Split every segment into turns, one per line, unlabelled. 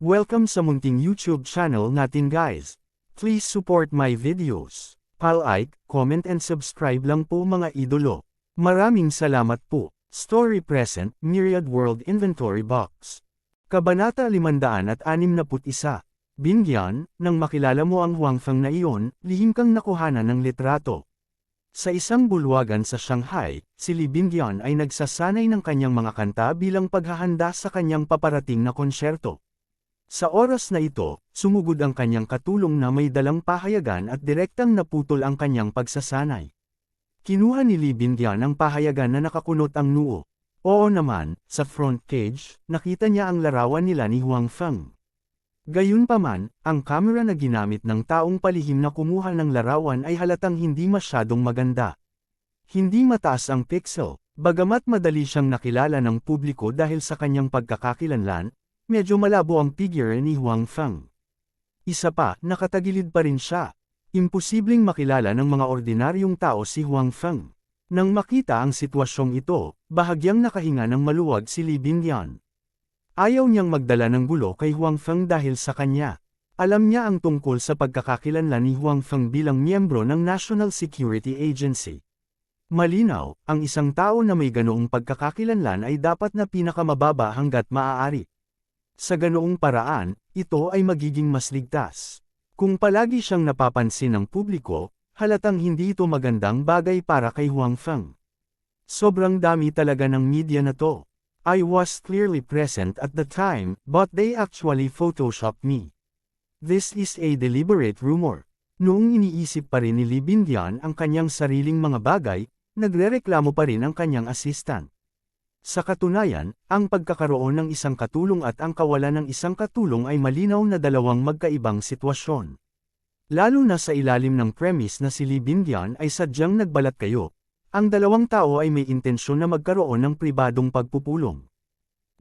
Welcome sa munting YouTube channel natin guys. Please support my videos. Like, comment and subscribe lang po mga idolo. Maraming salamat po. Story Present, Myriad World Inventory Box. Kabanata 561. Bingyan, nang makilala mo ang Huangfeng na iyon, lihim kang nakuhanan ng litrato. Sa isang bulwagan sa Shanghai, si Li Bingyan ay nagsasanay ng kanyang mga kanta bilang paghahanda sa kanyang paparating na konsyerto. Sa oras na ito, sumugod ang kanyang katulong na may dalang pahayagan at direktang naputol ang kanyang pagsasanay. Kinuha ni Li Bingyan ang pahayagan na nakakunot ang noo. Oo naman, sa front page, nakita niya ang larawan nila ni Huangfeng. Gayunpaman, ang kamera na ginamit ng taong palihim na kumuha ng larawan ay halatang hindi masyadong maganda. Hindi mataas ang pixel, bagamat madali siyang nakilala ng publiko dahil sa kanyang pagkakakilanlan, medyo malabo ang figure ni Huangfeng. Isa pa, nakatagilid pa rin siya. Imposibleng makilala ng mga ordinaryong tao si Huangfeng. Nang makita ang sitwasyong ito, bahagyang nakahinga ng maluwag si Li Bingyan. Ayaw niyang magdala ng gulo kay Huangfeng dahil sa kanya. Alam niya ang tungkol sa pagkakakilanlan ni Huangfeng bilang miyembro ng National Security Agency. Malinaw, ang isang tao na may ganoong pagkakakilanlan ay dapat na pinakamababa hanggat maaari. Sa ganoong paraan, ito ay magiging mas ligtas. Kung palagi siyang napapansin ng publiko, halatang hindi ito magandang bagay para kay Huangfeng. Sobrang dami talaga ng media na to. I was clearly present at the time, but they actually photoshopped me. This is a deliberate rumor. Noong iniisip pa rin ni Li Bingyan ang kanyang sariling mga bagay, nagrereklamo pa rin ang kanyang assistant. Sa katunayan, ang pagkakaroon ng isang katulong at ang kawalan ng isang katulong ay malinaw na dalawang magkaibang sitwasyon. Lalo na sa ilalim ng premise na si Li Bingyan ay sadyang nagbalat kayo, ang dalawang tao ay may intensyon na magkaroon ng pribadong pagpupulong.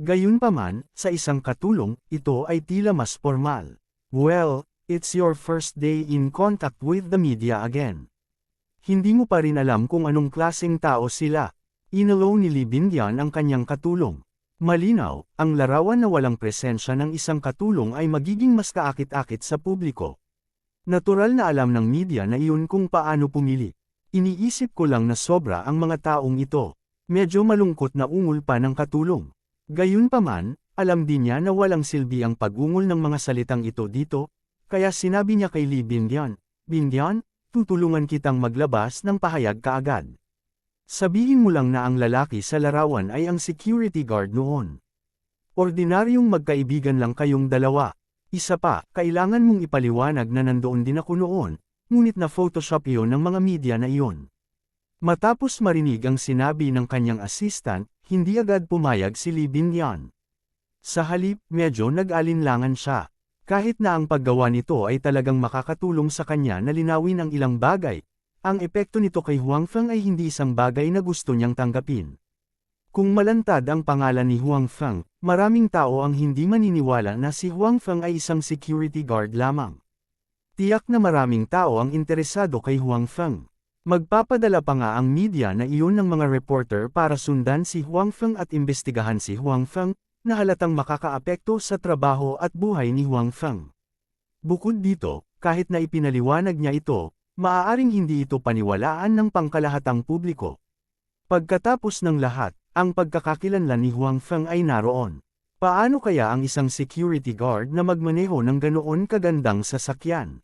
Gayunpaman, sa isang katulong, ito ay tila mas formal. Well, it's your first day in contact with the media again. Hindi mo pa rin alam kung anong klaseng tao sila. Inalaw ni Li Bingyan ang kanyang katulong. Malinaw, ang larawan na walang presensya ng isang katulong ay magiging mas kaakit-akit sa publiko. Natural na alam ng media na iyon kung paano pumili. Iniisip ko lang na sobra ang mga taong ito. Medyo malungkot na ungol pa ng katulong. Gayunpaman, alam din niya na walang silbi ang pag-ungol ng mga salitang ito dito, kaya sinabi niya kay Li Bingyan, "Bingyan, tutulungan kitang maglabas ng pahayag kaagad. Sabihin mo lang na ang lalaki sa larawan ay ang security guard noon. Ordinaryong magkaibigan lang kayong dalawa. Isa pa, kailangan mong ipaliwanag na nandoon din ako noon, ngunit na Photoshop iyon ng mga media na iyon." Matapos marinig ang sinabi ng kanyang assistant, hindi agad pumayag si Li Bingyan. Sa halip, medyo nag-alinlangan siya. Kahit na ang paggawa nito ay talagang makakatulong sa kanya na linawin ang ilang bagay, ang epekto nito kay Huangfeng ay hindi isang bagay na gusto niyang tanggapin. Kung malantad ang pangalan ni Huangfeng, maraming tao ang hindi maniniwala na si Huangfeng ay isang security guard lamang. Tiyak na maraming tao ang interesado kay Huangfeng. Magpapadala pa nga ang media na iyon ng mga reporter para sundan si Huangfeng at imbestigahan si Huangfeng, na halatang makakaapekto sa trabaho at buhay ni Huangfeng. Bukod dito, kahit na ipinaliwanag niya ito, maaaring hindi ito paniwalaan ng pangkalahatang publiko. Pagkatapos ng lahat, ang pagkakakilanlan ni Huangfeng ay naroon. Paano kaya ang isang security guard na magmaneho ng ganoon kagandang sasakyan?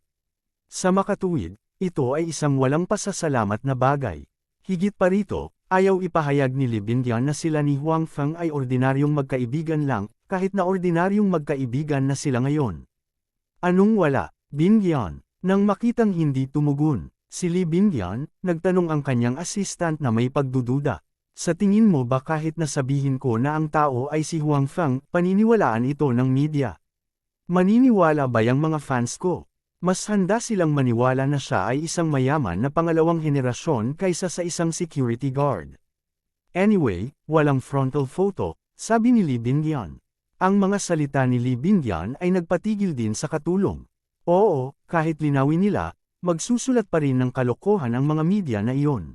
Sa makatuwid, ito ay isang walang pasasalamat na bagay. Higit pa rito, ayaw ipahayag ni Li Bingyan na sila ni Huangfeng ay ordinaryong magkaibigan lang, kahit na ordinaryong magkaibigan na sila ngayon. Anong wala, Bingyan? Nang makitang hindi tumugon, si Li Bingyan, nagtanong ang kanyang assistant na may pagdududa. Sa tingin mo ba kahit nasabihin ko na ang tao ay si Huangfeng, paniniwalaan ito ng media? Maniniwala ba yang mga fans ko? Mas handa silang maniwala na siya ay isang mayaman na pangalawang henerasyon kaysa sa isang security guard. Anyway, walang frontal photo, sabi ni Li Bingyan. Ang mga salita ni Li Bingyan ay nagpatigil din sa katulong. Oo, kahit linawin nila, magsusulat pa rin ng kalokohan ang mga media na iyon.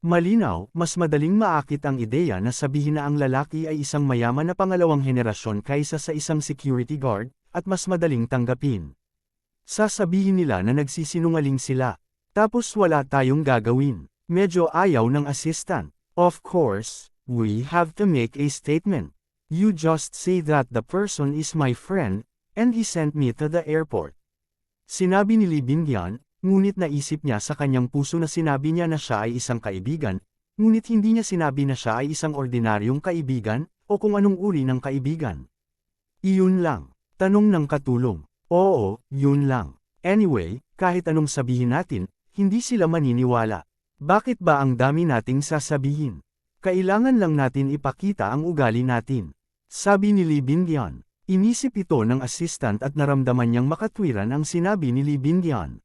Malinaw, mas madaling maakit ang ideya na sabihin na ang lalaki ay isang mayaman na pangalawang henerasyon kaysa sa isang security guard, at mas madaling tanggapin. Sasabihin nila na nagsisinungaling sila. Tapos wala tayong gagawin. Medyo ayaw ng assistant. Of course, we have to make a statement. You just say that the person is my friend, and he sent me to the airport. Sinabi ni Lee Bingyun, ngunit naisip niya sa kanyang puso na sinabi niya na siya ay isang kaibigan, ngunit hindi niya sinabi na siya ay isang ordinaryong kaibigan, o kung anong uri ng kaibigan. Iyon lang. Tanong ng katulong. Oo, yun lang. Anyway, kahit anong sabihin natin, hindi sila maniniwala. Bakit ba ang dami nating sasabihin? Kailangan lang natin ipakita ang ugali natin. Sabi ni Lee Bingyun. Inisip ito ng assistant at naramdaman niyang makatwiran ang sinabi ni Lee Bingyun.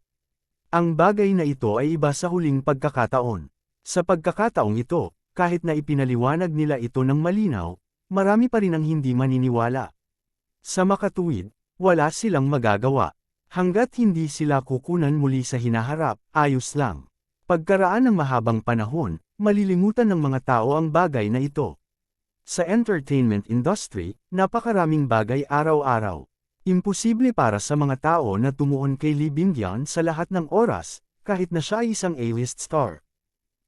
Ang bagay na ito ay iba sa huling pagkakataon. Sa pagkakataong ito, kahit na ipinaliwanag nila ito ng malinaw, marami pa rin ang hindi maniniwala. Sa makatuwid, wala silang magagawa. Hanggat hindi sila kukunan muli sa hinaharap, ayos lang. Pagkaraan ng mahabang panahon, malilimutan ng mga tao ang bagay na ito. Sa entertainment industry, napakaraming bagay araw-araw. Imposible para sa mga tao na tumuon kay Lee Bingyun sa lahat ng oras, kahit na siya ay isang A-list star.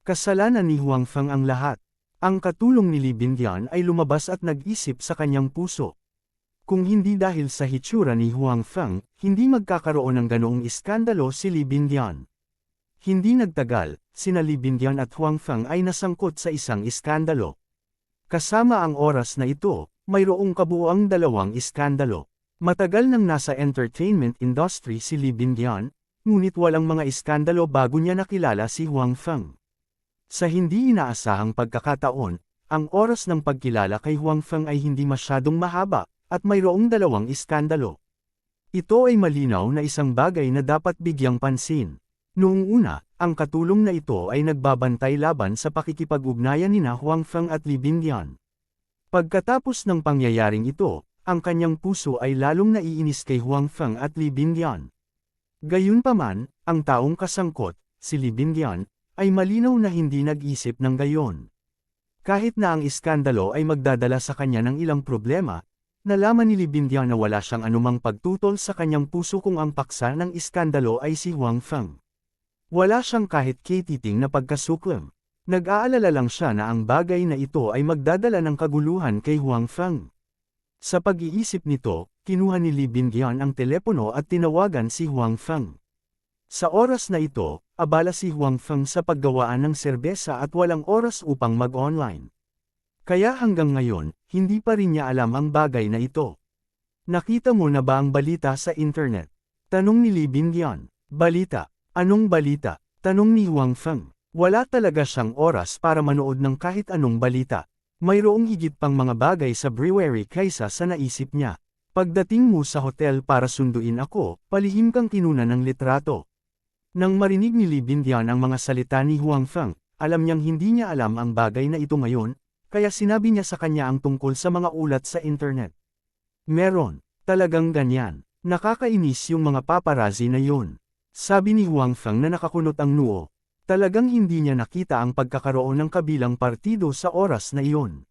Kasalanan ni Huang Feng ang lahat. Ang katulong ni Lee Bingyun ay lumabas at nag-isip sa kanyang puso. Kung hindi dahil sa hitsura ni Huang Feng, hindi magkakaroon ng ganoong iskandalo si Lee Bingyun. Hindi nagtagal, sina Lee Bingyun at Huang Feng ay nasangkot sa isang iskandalo. Kasama ang oras na ito, mayroong kabuuang dalawang iskandalo. Matagal nang nasa entertainment industry si Lee Bingyun, ngunit walang mga iskandalo bago niya nakilala si Huang Feng. Sa hindi inaasahang pagkakataon, ang oras ng pagkilala kay Huang Feng ay hindi masyadong mahaba, at mayroong dalawang iskandalo. Ito ay malinaw na isang bagay na dapat bigyang pansin. Noong una, ang katulong na ito ay nagbabantay laban sa pakikipag-ugnayan nina Huang Feng at Lee Bingyun. Pagkatapos ng pangyayaring ito, ang kanyang puso ay lalong naiinis kay Huang Feng at Lee Bingyun. Gayunpaman, ang taong kasangkot, si Lee Bingyun, ay malinaw na hindi nag-isip ng gayon. Kahit na ang iskandalo ay magdadala sa kanya ng ilang problema, nalaman ni Lee Bingyun na wala siyang anumang pagtutol sa kanyang puso kung ang paksa ng iskandalo ay si Huang Feng. Wala siyang kahit katiting na pagkasuklam. Nag-aalala lang siya na ang bagay na ito ay magdadala ng kaguluhan kay Huang Feng. Sa pag-iisip nito, kinuha ni Lee Bingyun ang telepono at tinawagan si Huang Feng. Sa oras na ito, abala si Huang Feng sa paggawaan ng serbesa at walang oras upang mag-online. Kaya hanggang ngayon, hindi pa rin niya alam ang bagay na ito. Nakita mo na ba ang balita sa internet? Tanong ni Lee Bingyun. Balita. Anong balita? Tanong ni Huang Feng. Wala talaga siyang oras para manood ng kahit anong balita. Mayroong higit pang mga bagay sa brewery kaysa sa naisip niya. Pagdating mo sa hotel para sunduin ako, palihim kang kinuna ng litrato. Nang marinig ni Lee Bingyun ang mga salita ni Huang Feng, alam niyang hindi niya alam ang bagay na ito ngayon, kaya sinabi niya sa kanya ang tungkol sa mga ulat sa internet. Meron, talagang ganyan. Nakakainis yung mga paparazzi na yun. Sabi ni Huang Feng na nakakunot ang noo. Talagang hindi niya nakita ang pagkakaroon ng kabilang partido sa oras na iyon.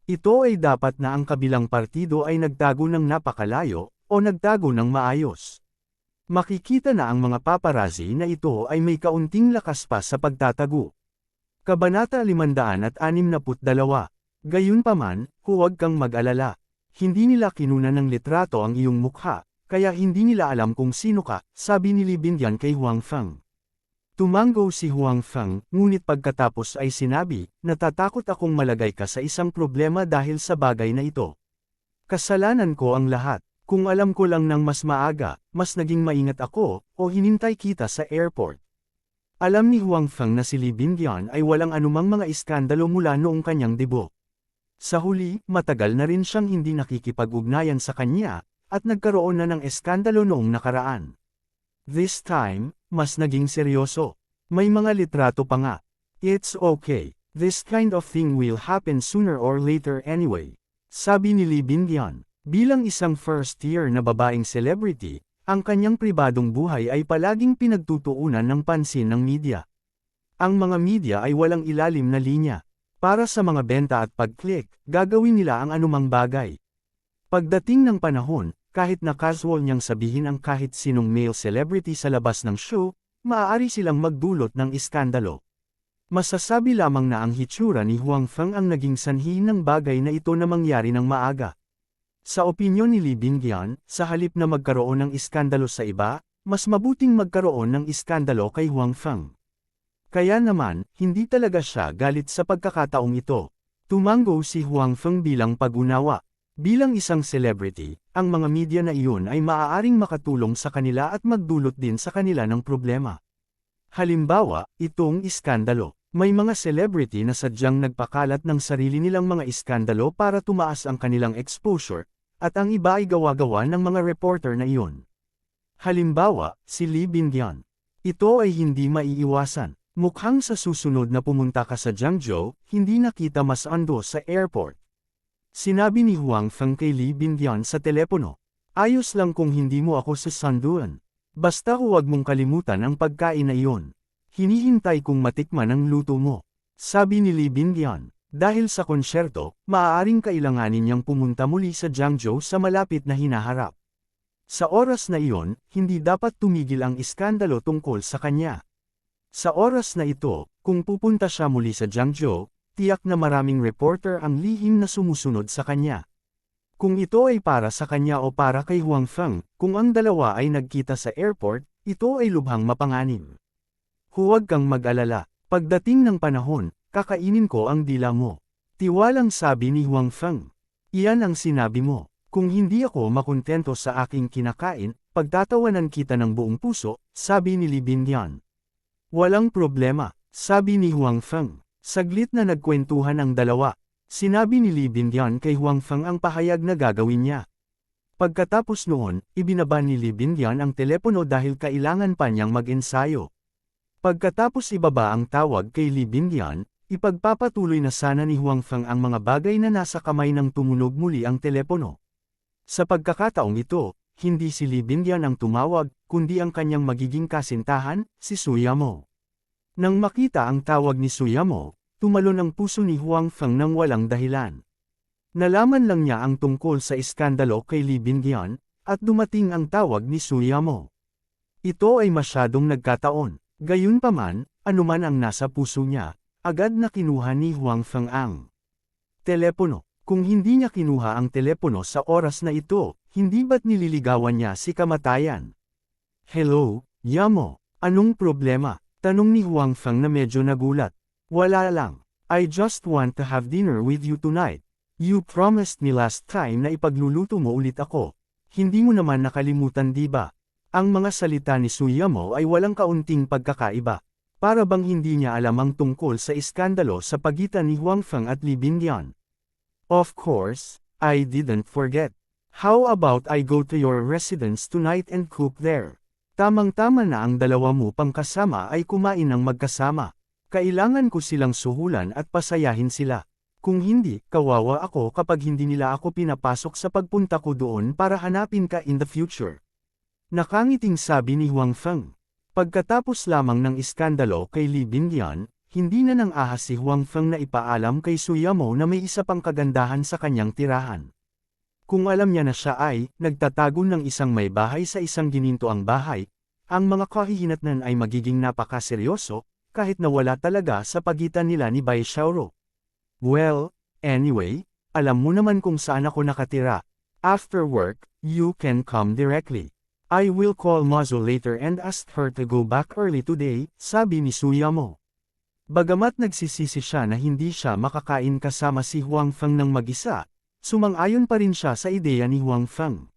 Ito ay dapat na ang kabilang partido ay nagtago ng napakalayo, o nagtago ng maayos. Makikita na ang mga paparazzi na ito ay may kaunting lakas pa sa pagtatago. Kabanata 562. Gayunpaman, huwag kang mag-alala. Hindi nila kinuna ng litrato ang iyong mukha, kaya hindi nila alam kung sino ka, sabi ni Lee Bingyun kay Huang Feng. Tumango si Huang Feng, ngunit pagkatapos ay sinabi, natatakot akong malagay ka sa isang problema dahil sa bagay na ito. Kasalanan ko ang lahat. Kung alam ko lang ng mas maaga, mas naging maingat ako, o hinintay kita sa airport. Alam ni Huang Feng na si Lee Bingyun ay walang anumang mga iskandalo mula noong kanyang debut. Sa huli, matagal na rin siyang hindi nakikipag-ugnayan sa kanya, at nagkaroon na ng eskandalo noong nakaraan. This time, mas naging seryoso. May mga litrato pa nga. It's okay. This kind of thing will happen sooner or later anyway. Sabi ni Lee Bingyun. Bilang isang first-year na babaeng celebrity, ang kanyang pribadong buhay ay palaging pinagtutuunan ng pansin ng media. Ang mga media ay walang ilalim na linya. Para sa mga benta at pag-click, gagawin nila ang anumang bagay. Pagdating ng panahon, kahit na casual niyang sabihin ang kahit sinong male celebrity sa labas ng show, maaari silang magdulot ng iskandalo. Masasabi lamang na ang hitsura ni Huang Feng ang naging sanhi ng bagay na ito na mangyari ng maaga. Sa opinyon ni Li Bingyan, sa halip na magkaroon ng iskandalo sa iba, mas mabuting magkaroon ng iskandalo kay Huang Feng. Kaya naman, hindi talaga siya galit sa pagkakataong ito. Tumango si Huang Feng bilang pag-unawa. Bilang isang celebrity, ang mga media na iyon ay maaaring makatulong sa kanila at magdulot din sa kanila ng problema. Halimbawa, itong iskandalo. May mga celebrity na sadyang nagpakalat ng sarili nilang mga iskandalo para tumaas ang kanilang exposure, at ang iba ay gawa-gawa ng mga reporter na iyon. Halimbawa, si Li Bingyan. Ito ay hindi maiiwasan. Mukhang sa susunod na pumunta ka sa Jiangzhou, hindi na kita masando sa airport. Sinabi ni Huang Feng kay Li Bingyan sa telepono. Ayos lang kung hindi mo ako sasanduan. Basta huwag mong kalimutan ang pagkain na iyon. Hinihintay kong matikman ang luto mo. Sabi ni Li Bingyan. Dahil sa konsyerto, maaaring kailanganin niyang pumunta muli sa Jiangzhou sa malapit na hinaharap. Sa oras na iyon, hindi dapat tumigil ang iskandalo tungkol sa kanya. Sa oras na ito, kung pupunta siya muli sa Jiangzhou, tiyak na maraming reporter ang lihim na sumusunod sa kanya. Kung ito ay para sa kanya o para kay Huang Feng, kung ang dalawa ay nagkita sa airport, ito ay lubhang mapanganib. Huwag kang mag-alala, pagdating ng panahon, kakainin ko ang dila mo. Tiwalang sabi ni Huang Feng. Iyan ang sinabi mo. Kung hindi ako makontento sa aking kinakain, pagtatawanan kita ng buong puso, sabi ni Li Bingyan. Walang problema, sabi ni Huang Feng. Saglit na nagkwentuhan ang dalawa. Sinabi ni Li Bingyan kay Huang Feng ang pahayag na gagawin niya. Pagkatapos noon, ibinaba ni Li Bingyan ang telepono dahil kailangan pa niyang mag-ensayo. Pagkatapos ibaba ang tawag kay Li Bingyan, ipagpapatuloy na sana ni Huang Feng ang mga bagay na nasa kamay nang tumunog muli ang telepono. Sa pagkakataong ito, hindi si Li Bingyan ang tumawag, kundi ang kanyang magiging kasintahan, si Suyamo. Nang makita ang tawag ni Suyamo, tumalon ang puso ni Huang Feng nang walang dahilan. Nalaman lang niya ang tungkol sa iskandalo kay Li Bingyan, at dumating ang tawag ni Suyamo. Ito ay masyadong nagkataon, gayunpaman, anuman ang nasa puso niya, agad na kinuha ni Huang Feng ang telepono. Kung hindi niya kinuha ang telepono sa oras na ito, hindi ba't nililigawan niya si kamatayan? Hello, Yamo, anong problema? Tanong ni Huang Feng na medyo nagulat. Wala lang. I just want to have dinner with you tonight. You promised me last time na ipagluluto mo ulit ako. Hindi mo naman nakalimutan diba? Ang mga salita ni Suyamo ay walang kaunting pagkakaiba. Para bang hindi niya alam ang tungkol sa iskandalo sa pagitan ni Huang Feng at Li Bingyan. Of course, I didn't forget. How about I go to your residence tonight and cook there? Tamang-tama na ang dalawa mo pang kasama ay kumain ng magkasama. Kailangan ko silang suhulan at pasayahin sila. Kung hindi, kawawa ako kapag hindi nila ako pinapasok sa pagpunta ko doon para hanapin ka in the future. Nakangiting sabi ni Huang Feng. Pagkatapos lamang ng iskandalo kay Li Bingyan, hindi na nang ahas si Huang Feng na ipaalam kay Suyamo na may isa pang kagandahan sa kanyang tirahan. Kung alam niya na siya ay nagtatago ng isang may bahay sa isang ginintoang bahay, ang mga kahihinatnan ay magiging napakaseryoso, kahit na wala talaga sa pagitan nila ni Bai Xiaoro. Well, anyway, alam mo naman kung saan ako nakatira. After work, you can come directly. I will call Mazo later and ask her to go back early today, sabi ni Suyamo. Bagamat nagsisisi siya na hindi siya makakain kasama si Huang Feng ng mag-isa, sumang-ayon pa rin siya sa ideya ni Huang Feng.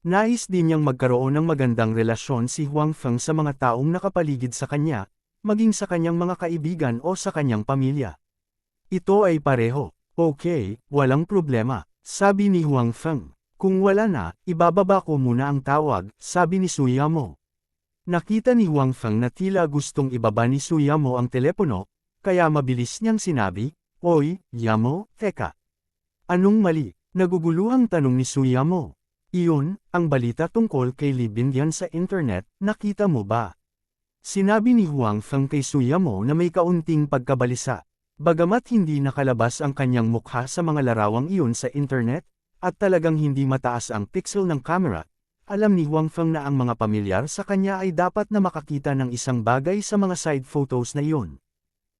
Nais din niyang magkaroon ng magandang relasyon si Huang Feng sa mga taong nakapaligid sa kanya, maging sa kanyang mga kaibigan o sa kanyang pamilya. Ito ay pareho. Okay, walang problema, sabi ni Huang Feng. Kung wala na, ibababa ko muna ang tawag, sabi ni Suyamo. Nakita ni Huang Feng na tila gustong ibaba ni Suyamo ang telepono, kaya mabilis niyang sinabi, Oy, Yamo, teka. Anong mali? Naguguluhang tanong ni Suyamo. Iyon, ang balita tungkol kay Li Bingyan sa internet, nakita mo ba? Sinabi ni Huang Feng kay Suyamo na may kaunting pagkabalisa. Bagamat hindi nakalabas ang kanyang mukha sa mga larawang iyon sa internet, at talagang hindi mataas ang pixel ng camera. Alam ni Huang Feng na ang mga pamilyar sa kanya ay dapat na makakita ng isang bagay sa mga side photos na iyon.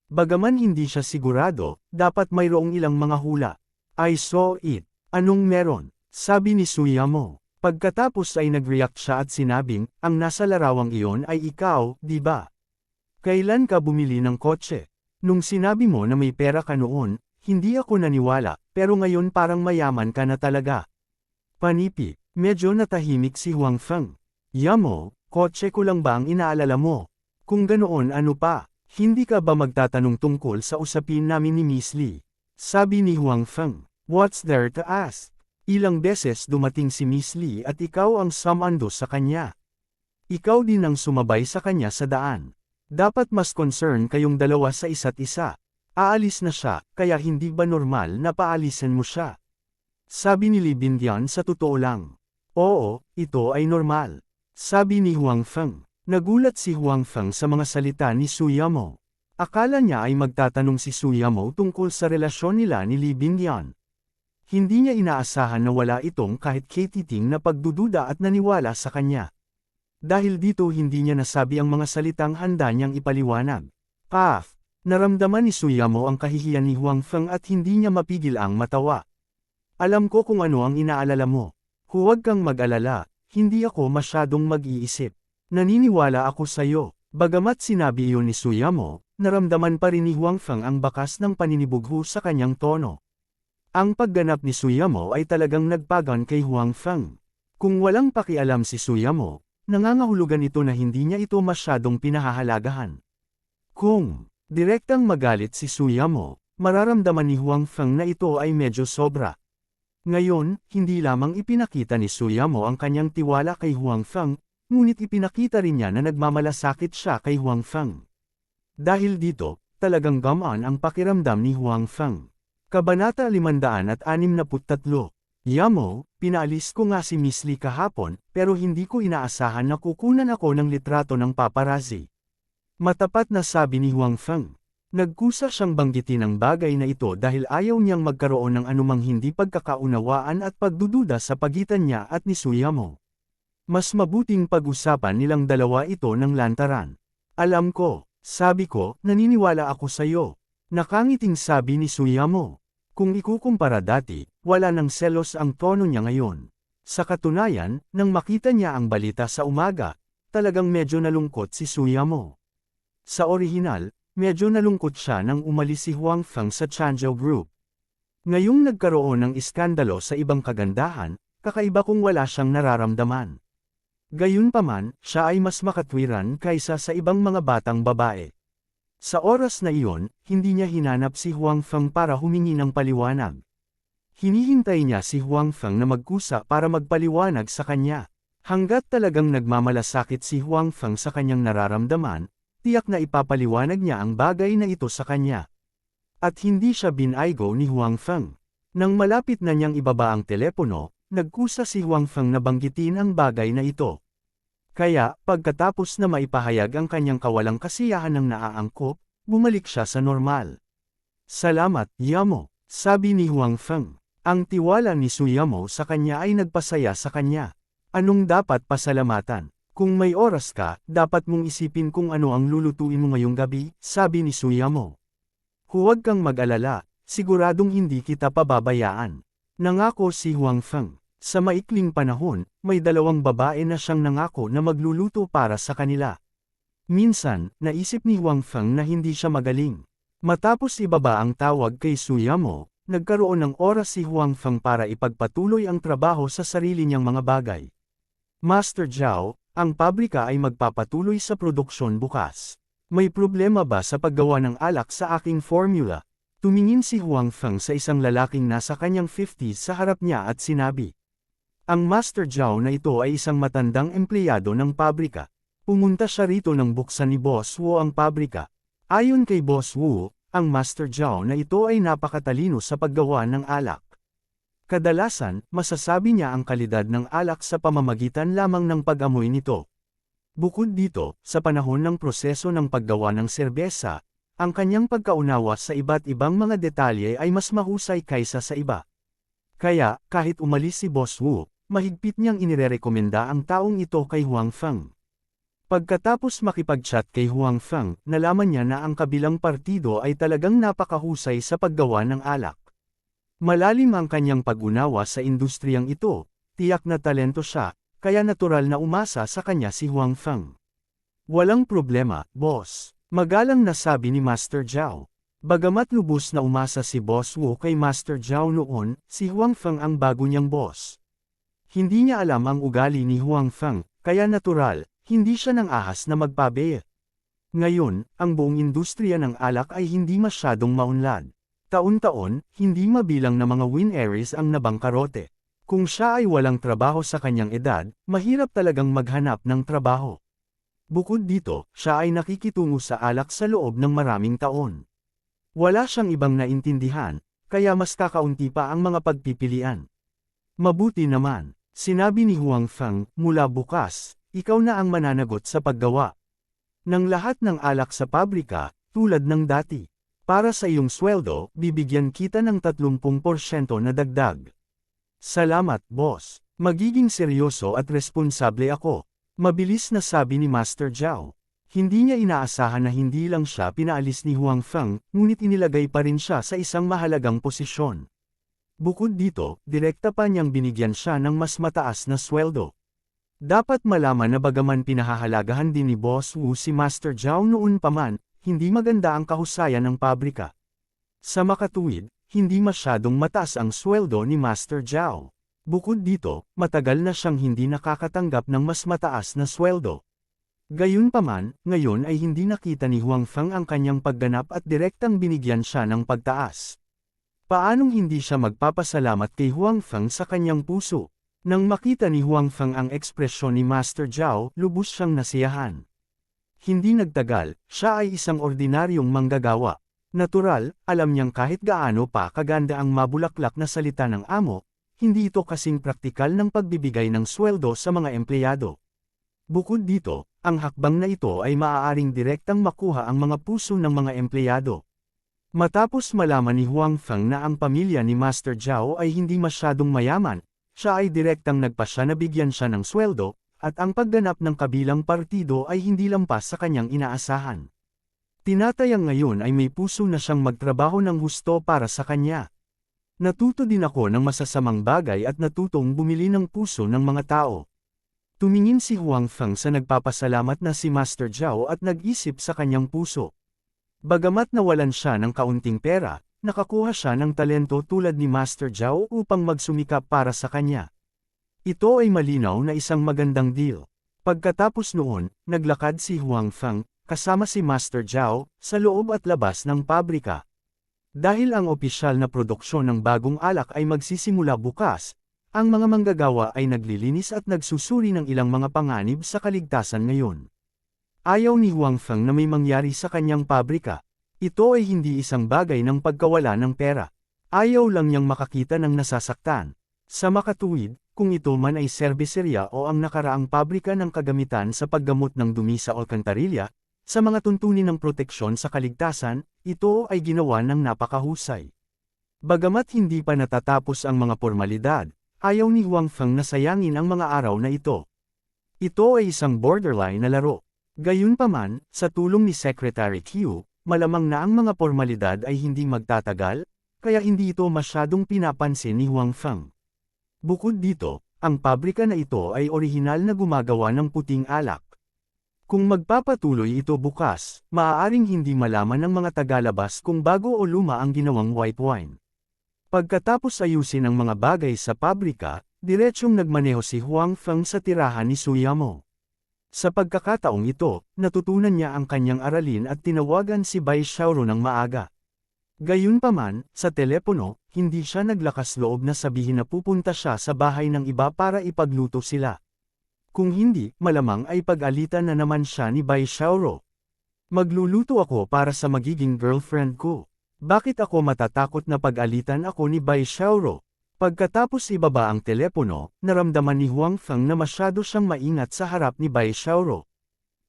Bagaman hindi siya sigurado, dapat mayroong ilang mga hula. I saw it. Anong meron? Sabi ni Suyamo. Pagkatapos ay nag-react siya at sinabing, ang nasa larawang iyon ay ikaw, di ba? Kailan ka bumili ng kotse? Nung sinabi mo na may pera ka noon, hindi ako naniwala, pero ngayon parang mayaman ka na talaga. Panipi, medyo natahimik si Huang Feng. Yamo, kotse ko lang ba ang inaalala mo? Kung ganoon ano pa, hindi ka ba magtatanong tungkol sa usapin namin ni Miss Lee? Sabi ni Huang Feng. What's there to ask? Ilang beses dumating si Miss Lee at ikaw ang sumando sa kanya. Ikaw din ang sumabay sa kanya sa daan. Dapat mas concern kayong dalawa sa isa't isa. Aalis na siya, kaya hindi ba normal na paalisin mo siya? Sabi ni Li Bindian sa totoo lang. Oo, ito ay normal. Sabi ni Huang Feng. Nagulat si Huang Feng sa mga salita ni Suyamo. Akala niya ay magtatanong si Suyamo tungkol sa relasyon nila ni Li Bindian. Hindi niya inaasahan na wala itong kahit katiting na pagdududa at naniwala sa kanya. Dahil dito hindi niya nasabi ang mga salitang handa niyang ipaliwanag. Paf! Naramdaman ni Suyamo ang kahihiyan ni Huang Feng at hindi niya mapigil ang matawa. Alam ko kung ano ang inaalala mo. Huwag kang mag-alala, hindi ako masyadong mag-iisip. Naniniwala ako sa iyo. Bagamat sinabi iyon ni Suyamo, naramdaman pa rin ni Huang Feng ang bakas ng paninibugho sa kanyang tono. Ang pagganap ni Suyamo ay talagang nagpagan kay Huang Feng. Kung walang pakialam si Suyamo, nangangahulugan ito na hindi niya ito masyadong pinahahalagahan. Kung direktang magalit si Suyamo, mararamdaman ni Huang Feng na ito ay medyo sobra. Ngayon, hindi lamang ipinakita ni Suyamo ang kanyang tiwala kay Huang Feng, ngunit ipinakita rin niya na nagmamalasakit siya kay Huang Feng. Dahil dito, talagang gamaan ang pakiramdam ni Huang Feng. Kabanata 563. Yamo, pinaalis ko nga si Miss Lee kahapon, pero hindi ko inaasahan na kukunan ako ng litrato ng paparazzi. Matapat na sabi ni Huang Feng. Nagkusa siyang banggitin ang bagay na ito dahil ayaw niyang magkaroon ng anumang hindi pagkakaunawaan at pagdududa sa pagitan niya at ni Suyamo. Mas mabuting pag-usapan nilang dalawa ito ng lantaran. Alam ko, sabi ko, naniniwala ako sa iyo. Nakangiting sabi ni Suyamo. Kung ikukumpara dati, wala nang selos ang tono niya ngayon. Sa katunayan, nang makita niya ang balita sa umaga, talagang medyo nalungkot si Suyamo. Sa orihinal, medyo nalungkot siya nang umalis si Huang Feng sa Changzhou Group. Ngayong nagkaroon ng iskandalo sa ibang kagandahan, kakaiba kung wala siyang nararamdaman. Gayunpaman, siya ay mas makatwiran kaysa sa ibang mga batang babae. Sa oras na iyon, hindi niya hinanap si Huang Feng para humingi ng paliwanag. Hinihintay niya si Huang Feng na magkusa para magpaliwanag sa kanya. Hanggat talagang nagmamalasakit si Huang Feng sa kanyang nararamdaman, tiyak na ipapaliwanag niya ang bagay na ito sa kanya. At hindi siya binaygo ni Huang Feng. Nang malapit na niyang ibaba ang telepono, nagkusa si Huang Feng na banggitin ang bagay na ito. Kaya, pagkatapos na maipahayag ang kanyang kawalang kasiyahan ng naaangkop, bumalik siya sa normal. Salamat, Yamo, sabi ni Huang Feng. Ang tiwala ni Suyamo sa kanya ay nagpasaya sa kanya. Anong dapat pasalamatan? Kung may oras ka, dapat mong isipin kung ano ang lulutuin mo ngayong gabi, sabi ni Suyamo. Huwag kang mag-alala, siguradong hindi kita pababayaan. Nangako si Huang Feng. Sa maikling panahon, may 2 babae na siyang nangako na magluluto para sa kanila. Minsan, naisip ni Huang Feng na hindi siya magaling. Matapos ibaba ang tawag kay Suyamo, nagkaroon ng oras si Huang Feng para ipagpatuloy ang trabaho sa sarili niyang mga bagay. Master Zhao, ang pabrika ay magpapatuloy sa produksyon bukas. May problema ba sa paggawa ng alak sa aking formula? Tumingin si Huang Feng sa isang lalaking nasa kanyang 50s sa harap niya at sinabi. Ang Master Zhao na ito ay isang matandang empleyado ng pabrika. Pumunta siya rito nang buksan ni Boss Wu ang pabrika. Ayon kay Boss Wu, ang Master Zhao na ito ay napakatalino sa paggawa ng alak. Kadalasan, masasabi niya ang kalidad ng alak sa pamamagitan lamang ng pag-amoy nito. Bukod dito, sa panahon ng proseso ng paggawa ng serbesa, ang kanyang pagkaunawa sa iba't ibang mga detalye ay mas mahusay kaysa sa iba. Kaya, kahit umalis si Boss Wu, mahigpit niyang inirerekomenda ang taong ito kay Huang Feng. Pagkatapos makipag-chat kay Huang Feng, nalaman niya na ang kabilang partido ay talagang napakahusay sa paggawa ng alak. Malalim ang kanyang pag-unawa sa industriyang ito, tiyak na talento siya, kaya natural na umasa sa kanya si Huang Feng. Walang problema, boss. Magalang na sabi ni Master Zhao. Bagamat lubos na umasa si Boss Wu kay Master Zhao noon, si Huang Feng ang bago niyang boss. Hindi niya alam ang ugali ni Huang Feng, kaya natural, hindi siya nang ahas na magpabe. Ngayon, ang buong industriya ng alak ay hindi masyadong maunlad. Taon-taon, hindi mabilang na mga wineries ang nabangkarote. Kung siya ay walang trabaho sa kanyang edad, mahirap talagang maghanap ng trabaho. Bukod dito, siya ay nakikitungo sa alak sa loob ng maraming taon. Wala siyang ibang naintindihan, kaya mas kakaunti pa ang mga pagpipilian. Mabuti naman, sinabi ni Huang Feng, mula bukas, ikaw na ang mananagot sa paggawa ng lahat ng alak sa pabrika, tulad ng dati. Para sa iyong sweldo, bibigyan kita ng 30% na dagdag. Salamat, boss. Magiging seryoso at responsable ako. Mabilis na sabi ni Master Zhao. Hindi niya inaasahan na hindi lang siya pinaalis ni Huang Feng, ngunit inilagay pa rin siya sa isang mahalagang posisyon. Bukod dito, direkta pa niyang binigyan siya ng mas mataas na sweldo. Dapat malaman na bagaman pinahahalagahan din ni Boss Wu si Master Zhao noon pa man, hindi maganda ang kahusayan ng pabrika. Sa makatuwid, hindi masyadong mataas ang sweldo ni Master Zhao. Bukod dito, matagal na siyang hindi nakakatanggap ng mas mataas na sweldo. Gayunpaman, ngayon ay hindi nakita ni Huang Feng ang kanyang pagganap at direktang binigyan siya ng pagtaas. Paanong hindi siya magpapasalamat kay Huang Feng sa kanyang puso? Nang makita ni Huang Feng ang ekspresyon ni Master Zhao, lubos siyang nasiyahan. Hindi nagtagal, siya ay isang ordinaryong manggagawa. Natural, alam niyang kahit gaano pa kaganda ang mabulaklak na salita ng amo, hindi ito kasing praktikal ng pagbibigay ng sweldo sa mga empleyado. Bukod dito, ang hakbang na ito ay maaaring direktang makuha ang mga puso ng mga empleyado. Matapos malaman ni Huang Feng na ang pamilya ni Master Zhao ay hindi masyadong mayaman, siya ay direktang nagpasya na bigyan siya ng sweldo, at ang pagganap ng kabilang partido ay hindi lampas sa kanyang inaasahan. Tinatayang ngayon ay may puso na siyang magtrabaho ng husto para sa kanya. Natuto din ako ng masasamang bagay at natutong bumili ng puso ng mga tao. Tumingin si Huang Feng sa nagpapasalamat na si Master Zhao at nag-isip sa kanyang puso. Bagamat nawalan siya ng kaunting pera, nakakuha siya ng talento tulad ni Master Zhao upang magsumikap para sa kanya. Ito ay malinaw na isang magandang deal. Pagkatapos noon, naglakad si Huang Feng, kasama si Master Zhao, sa loob at labas ng pabrika. Dahil ang opisyal na produksyon ng bagong alak ay magsisimula bukas, ang mga manggagawa ay naglilinis at nagsusuri ng ilang mga panganib sa kaligtasan ngayon. Ayaw ni Huang Feng na may mangyari sa kanyang pabrika. Ito ay hindi isang bagay ng pagkawala ng pera. Ayaw lang niyang makakita ng nasasaktan. Sa makatuwid, kung ito man ay serbiserya o ang nakaraang pabrika ng kagamitan sa paggamot ng dumi sa alkantarilya, sa mga tuntunin ng proteksyon sa kaligtasan, ito ay ginawa ng napakahusay. Bagamat hindi pa natatapos ang mga formalidad, ayaw ni Huang Feng na sayangin ang mga araw na ito. Ito ay isang borderline na laro. Gayunpaman, sa tulong ni Secretary Q, malamang na ang mga formalidad ay hindi magtatagal, kaya hindi ito masyadong pinapansin ni Huang Feng. Bukod dito, ang pabrika na ito ay orihinal na gumagawa ng puting alak. Kung magpapatuloy ito bukas, maaaring hindi malaman ng mga tagalabas kung bago o luma ang ginawang white wine. Pagkatapos ayusin ang mga bagay sa pabrika, diretsyong nagmaneho si Huang Feng sa tirahan ni Suyamo. Sa pagkakataong ito, natutunan niya ang kanyang aralin at tinawagan si Bai Xiaoro ng maaga. Gayunpaman, sa telepono, hindi siya naglakas loob na sabihin na pupunta siya sa bahay ng iba para ipagluto sila. Kung hindi, malamang ay pag-alitan na naman siya ni Bai Xiaoro. Magluluto ako para sa magiging girlfriend ko. Bakit ako matatakot na pag-alitan ako ni Bai Xiaoro? Pagkatapos ibaba ang telepono, naramdaman ni Huang Feng na masyado siyang maingat sa harap ni Bai Xiaoro.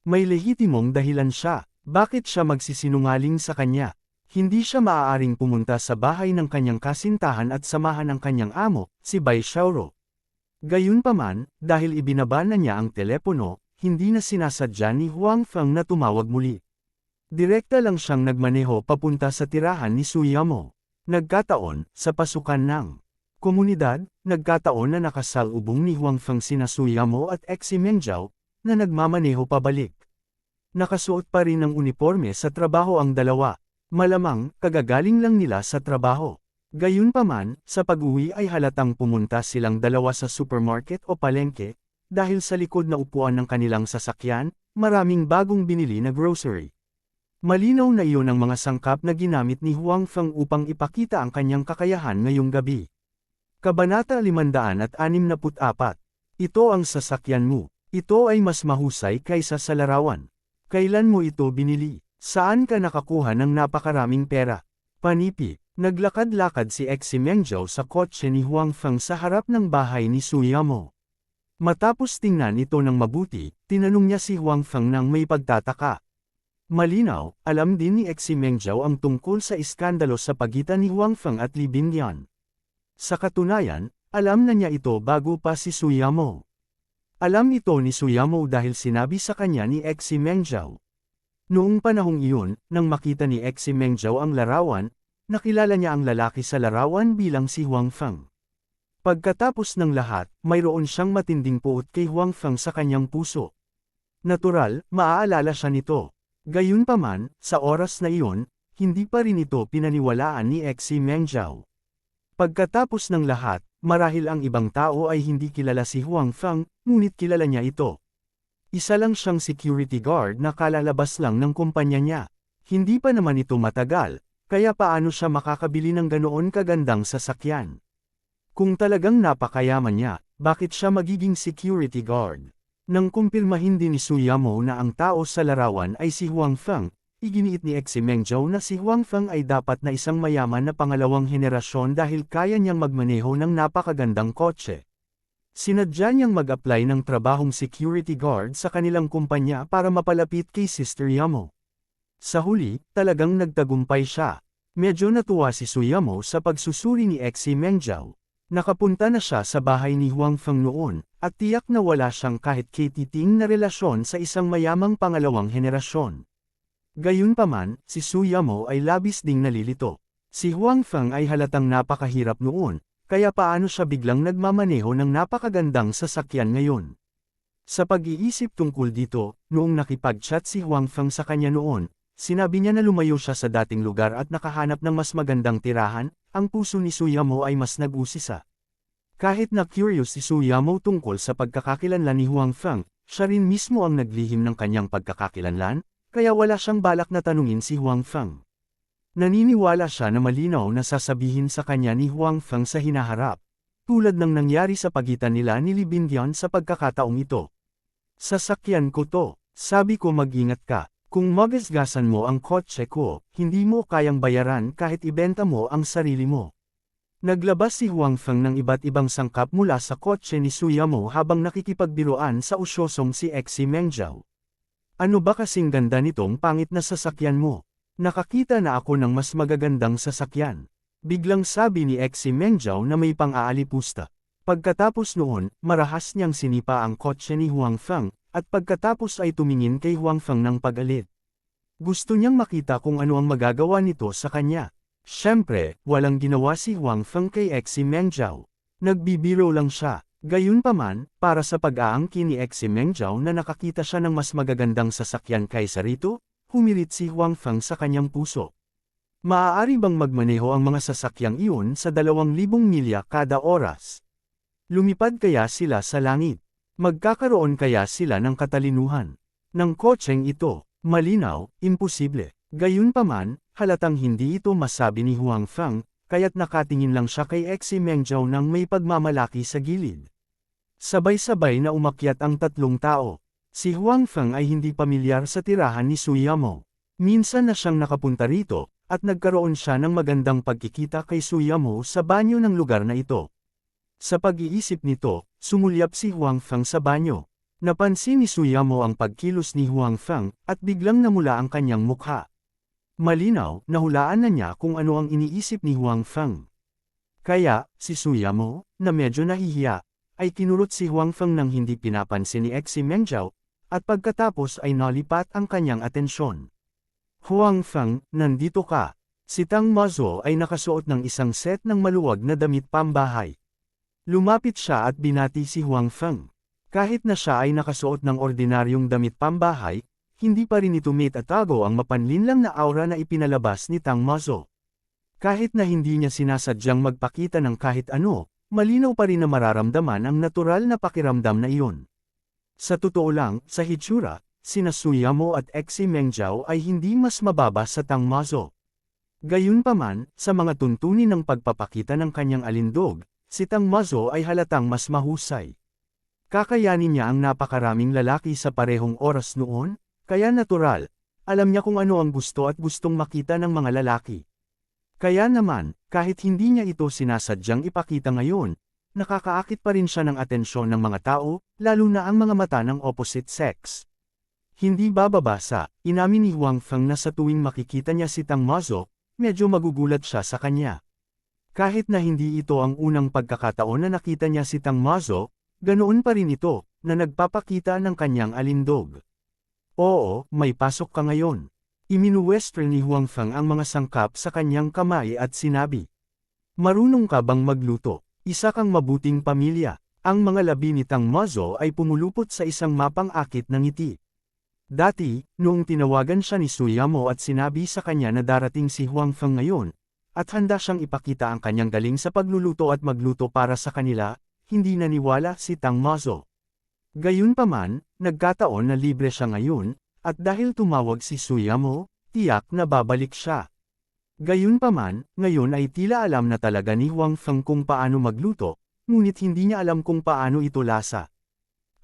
May lehitimong dahilan siya, bakit siya magsisinungaling sa kanya? Hindi siya maaaring pumunta sa bahay ng kanyang kasintahan at samahan ang kanyang amo, si Bai Xiaoro. Gayunpaman, dahil ibinaba na niya ang telepono, hindi na sinasadya ni Huang Feng na tumawag muli. Direkta lang siyang nagmaneho papunta sa tirahan ni Su Yamo. Nagkataon, sa pasukan ng komunidad, nagkataon na nakasalubong ni Huang Feng sina Su Yamo at Xi Mengzhao, na nagmamaneho pabalik. Nakasuot pa rin ng uniforme sa trabaho ang dalawa. Malamang, kagagaling lang nila sa trabaho. Gayunpaman, sa pag-uwi ay halatang pumunta silang dalawa sa supermarket o palengke, dahil sa likod na upuan ng kanilang sasakyan, maraming bagong binili na grocery. Malinaw na iyon ang mga sangkap na ginamit ni Huang Feng upang ipakita ang kanyang kakayahan ngayong gabi. Kabanata 564. Ito ang sasakyan mo. Ito ay mas mahusay kaysa sa larawan. Kailan mo ito binili? Saan ka nakakuha ng napakaraming pera? Panipi. Naglakad-lakad si Xi Mengzhao sa kotse ni Huang Feng sa harap ng bahay ni Su Yamo. Matapos tingnan ito ng mabuti, tinanong niya si Huang Feng nang may pagtataka. Malinaw, alam din ni Xi Mengzhao ang tungkol sa iskandalo sa pagitan ni Huang Feng at Li Bingyuan. Sa katunayan, alam na niya ito bago pa si Su Yamo. Alam ito ni Su Yamo dahil sinabi sa kanya ni Xi Mengzhao. Noong panahong iyon, nang makita ni Xi Mengzhao ang larawan, nakilala niya ang lalaki sa larawan bilang si Huang Feng. Pagkatapos ng lahat, mayroon siyang matinding puot kay Huang Feng sa kanyang puso. Natural, maaalala siya nito. Gayunpaman, sa oras na iyon, hindi pa rin ito pinaniwalaan ni Xi Mengzhao. Pagkatapos ng lahat, marahil ang ibang tao ay hindi kilala si Huang Feng, ngunit kilala niya ito. Isa lang siyang security guard na kalalabas lang ng kumpanya niya. Hindi pa naman ito matagal, kaya paano siya makakabili ng ganoon kagandang sasakyan? Kung talagang napakayaman niya, bakit siya magiging security guard? Nang kumpirmahin din ni Su Yamo na ang tao sa larawan ay si Huang Feng, iginiit ni Xi Mengzhao na si Huang Feng ay dapat na isang mayaman na pangalawang henerasyon dahil kaya niyang magmaneho ng napakagandang kotse. Sinadya niyang mag-apply ng trabahong security guard sa kanilang kumpanya para mapalapit kay Sister Yamo. Sa huli, talagang nagtagumpay siya. Medyo natuwa si Su Yamo sa pagsusuri ni Xi Mengzhao. Nakapunta na siya sa bahay ni Huang Feng noon, at tiyak na wala siyang kahit katiting na relasyon sa isang mayamang pangalawang henerasyon. Gayunpaman, si Su Yamo ay labis ding nalilito. Si Huang Feng ay halatang napakahirap noon, kaya paano siya biglang nagmamaneho ng napakagandang sasakyan ngayon? Sa pag-iisip tungkol dito, noong nakipag-chat si Huang Feng sa kanya noon, sinabi niya na lumayo siya sa dating lugar at nakahanap ng mas magandang tirahan. Ang puso ni Su Yamo ay mas nag-usisa. Kahit na curious si Su Yamo tungkol sa pagkakakilanlan ni Huang Feng, siya rin mismo ang naglihim ng kanyang pagkakakilanlan, kaya wala siyang balak na tanungin si Huang Feng. Naniniwala siya na malinaw na sasabihin sa kanya ni Huang Feng sa hinaharap, tulad ng nangyari sa pagitan nila ni Li Bingyuan sa pagkakataong ito. Sasakyan ko to, sabi ko mag-ingat ka. Kung magasgasan mo ang kotse ko, hindi mo kayang bayaran kahit ibenta mo ang sarili mo. Naglabas si Huang Feng ng iba't ibang sangkap mula sa kotse ni Su Yamo habang nakikipagbiruan sa usyosong si Xi Mengzhao. Ano ba kasing ganda nitong pangit na sasakyan mo? Nakakita na ako ng mas magagandang sasakyan. Biglang sabi ni Xi Mengzhao na may pang-aalipusta. Pagkatapos noon, marahas niyang sinipa ang kotse ni Huang Feng, at pagkatapos ay tumingin kay Huang Feng ng pag-alit. Gusto niyang makita kung ano ang magagawa nito sa kanya. Siyempre, walang ginawa si Huang Feng kay Xi Mengzhao. Nagbibiro lang siya. Gayunpaman, para sa pag-aangkin ni Xi Mengzhao na nakakita siya ng mas magagandang sasakyan kaysa rito, humirit si Huang Feng sa kanyang puso. Maaari bang magmaneho ang mga sasakyang iyon sa 2,000 milya kada oras? Lumipad kaya sila sa langit? Magkakaroon kaya sila ng katalinuhan ng kotseng ito? Malinaw, imposible. Gayunpaman, halatang hindi ito masabi ni Huang Feng, kaya't nakatingin lang siya kay Xi Mengzhao nang may pagmamalaki sa gilid. Sabay-sabay na umakyat ang tatlong tao. Si Huang Feng ay hindi pamilyar sa tirahan ni Su Yamo. Minsan na siyang nakapunta rito, at nagkaroon siya ng magandang pagkikita kay Su Yamo sa banyo ng lugar na ito. Sa pag-iisip nito, sumulyap si Huang Feng sa banyo. Napansin ni Su Yamo ang pagkilos ni Huang Feng, at biglang namula ang kanyang mukha. Malinaw, nahulaan na niya kung ano ang iniisip ni Huang Feng. Kaya, si Suyamo, na medyo nahihiya, ay kinurot si Huang Feng nang hindi pinapansin ni Xi Mengjiao, at pagkatapos ay nalipat ang kanyang atensyon. Huang Feng, nandito ka. Si Tang Mazo ay nakasuot ng isang set ng maluwag na damit pambahay. Lumapit siya at binati si Huang Feng. Kahit na siya ay nakasuot ng ordinaryong damit pambahay, hindi pa rin ito maitatago ang mapanlinlang na aura na ipinalabas ni Tang Mazo. Kahit na hindi niya sinasadyang magpakita ng kahit ano, malinaw pa rin na mararamdaman ang natural na pakiramdam na iyon. Sa totoo lang, sa hitsura, sina Suyamo at Xi Mengjiao ay hindi mas mababa sa Tang Mazo. Gayunpaman, sa mga tuntunin ng pagpapakita ng kanyang alindog, si Tang Mazo ay halatang mas mahusay. Kakayanin niya ang napakaraming lalaki sa parehong oras noon, kaya natural, alam niya kung ano ang gusto at gustong makita ng mga lalaki. Kaya naman, kahit hindi niya ito sinasadyang ipakita ngayon, nakakaakit pa rin siya ng atensyon ng mga tao, lalo na ang mga mata ng opposite sex. Hindi bababasa, inamin ni Huang Feng na sa tuwing makikita niya si Tang Mazo, medyo magugulat siya sa kanya. Kahit na hindi ito ang unang pagkakataon na nakita niya si Tang Mazo, ganoon pa rin ito, na nagpapakita ng kanyang alindog. Oo, may pasok ka ngayon. Iminuwestern ni Huang Feng ang mga sangkap sa kanyang kamay at sinabi. Marunong ka bang magluto? Isa kang mabuting pamilya. Ang mga labi ni Tang Mazo ay pumulupot sa isang mapang-akit na ngiti. Dati, noong tinawagan siya ni Suyamo at sinabi sa kanya na darating si Huang Feng ngayon, at handa siyang ipakita ang kanyang galing sa pagluluto at magluto para sa kanila, hindi naniwala si Tang Mazo. Gayunpaman, nagkataon na libre siya ngayon, at dahil tumawag si Suyamo, tiyak na babalik siya. Gayunpaman, ngayon ay tila alam na talaga ni Huang Feng kung paano magluto, ngunit hindi niya alam kung paano ito lasa.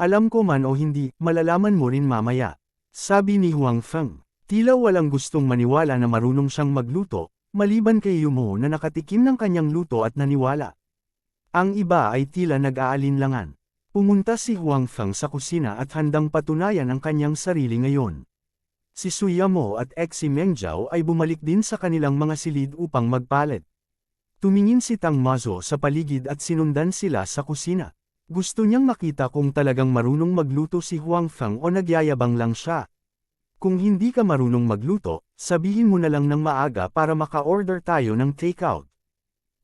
Alam ko man o hindi, malalaman mo rin mamaya. Sabi ni Huang Feng, tila walang gustong maniwala na marunong siyang magluto, maliban kay Yumo na nakatikim ng kanyang luto at naniwala. Ang iba ay tila nag-aalinlangan. Pumunta si Huang Feng sa kusina at handang patunayan ang kanyang sarili ngayon. Si Suyamo at Xi Mengjiao ay bumalik din sa kanilang mga silid upang magpalit. Tumingin si Tang Mazo sa paligid at sinundan sila sa kusina. Gusto niyang makita kung talagang marunong magluto si Huang Feng o nagyayabang lang siya. Kung hindi ka marunong magluto, sabihin mo na lang ng maaga para maka-order tayo ng takeout.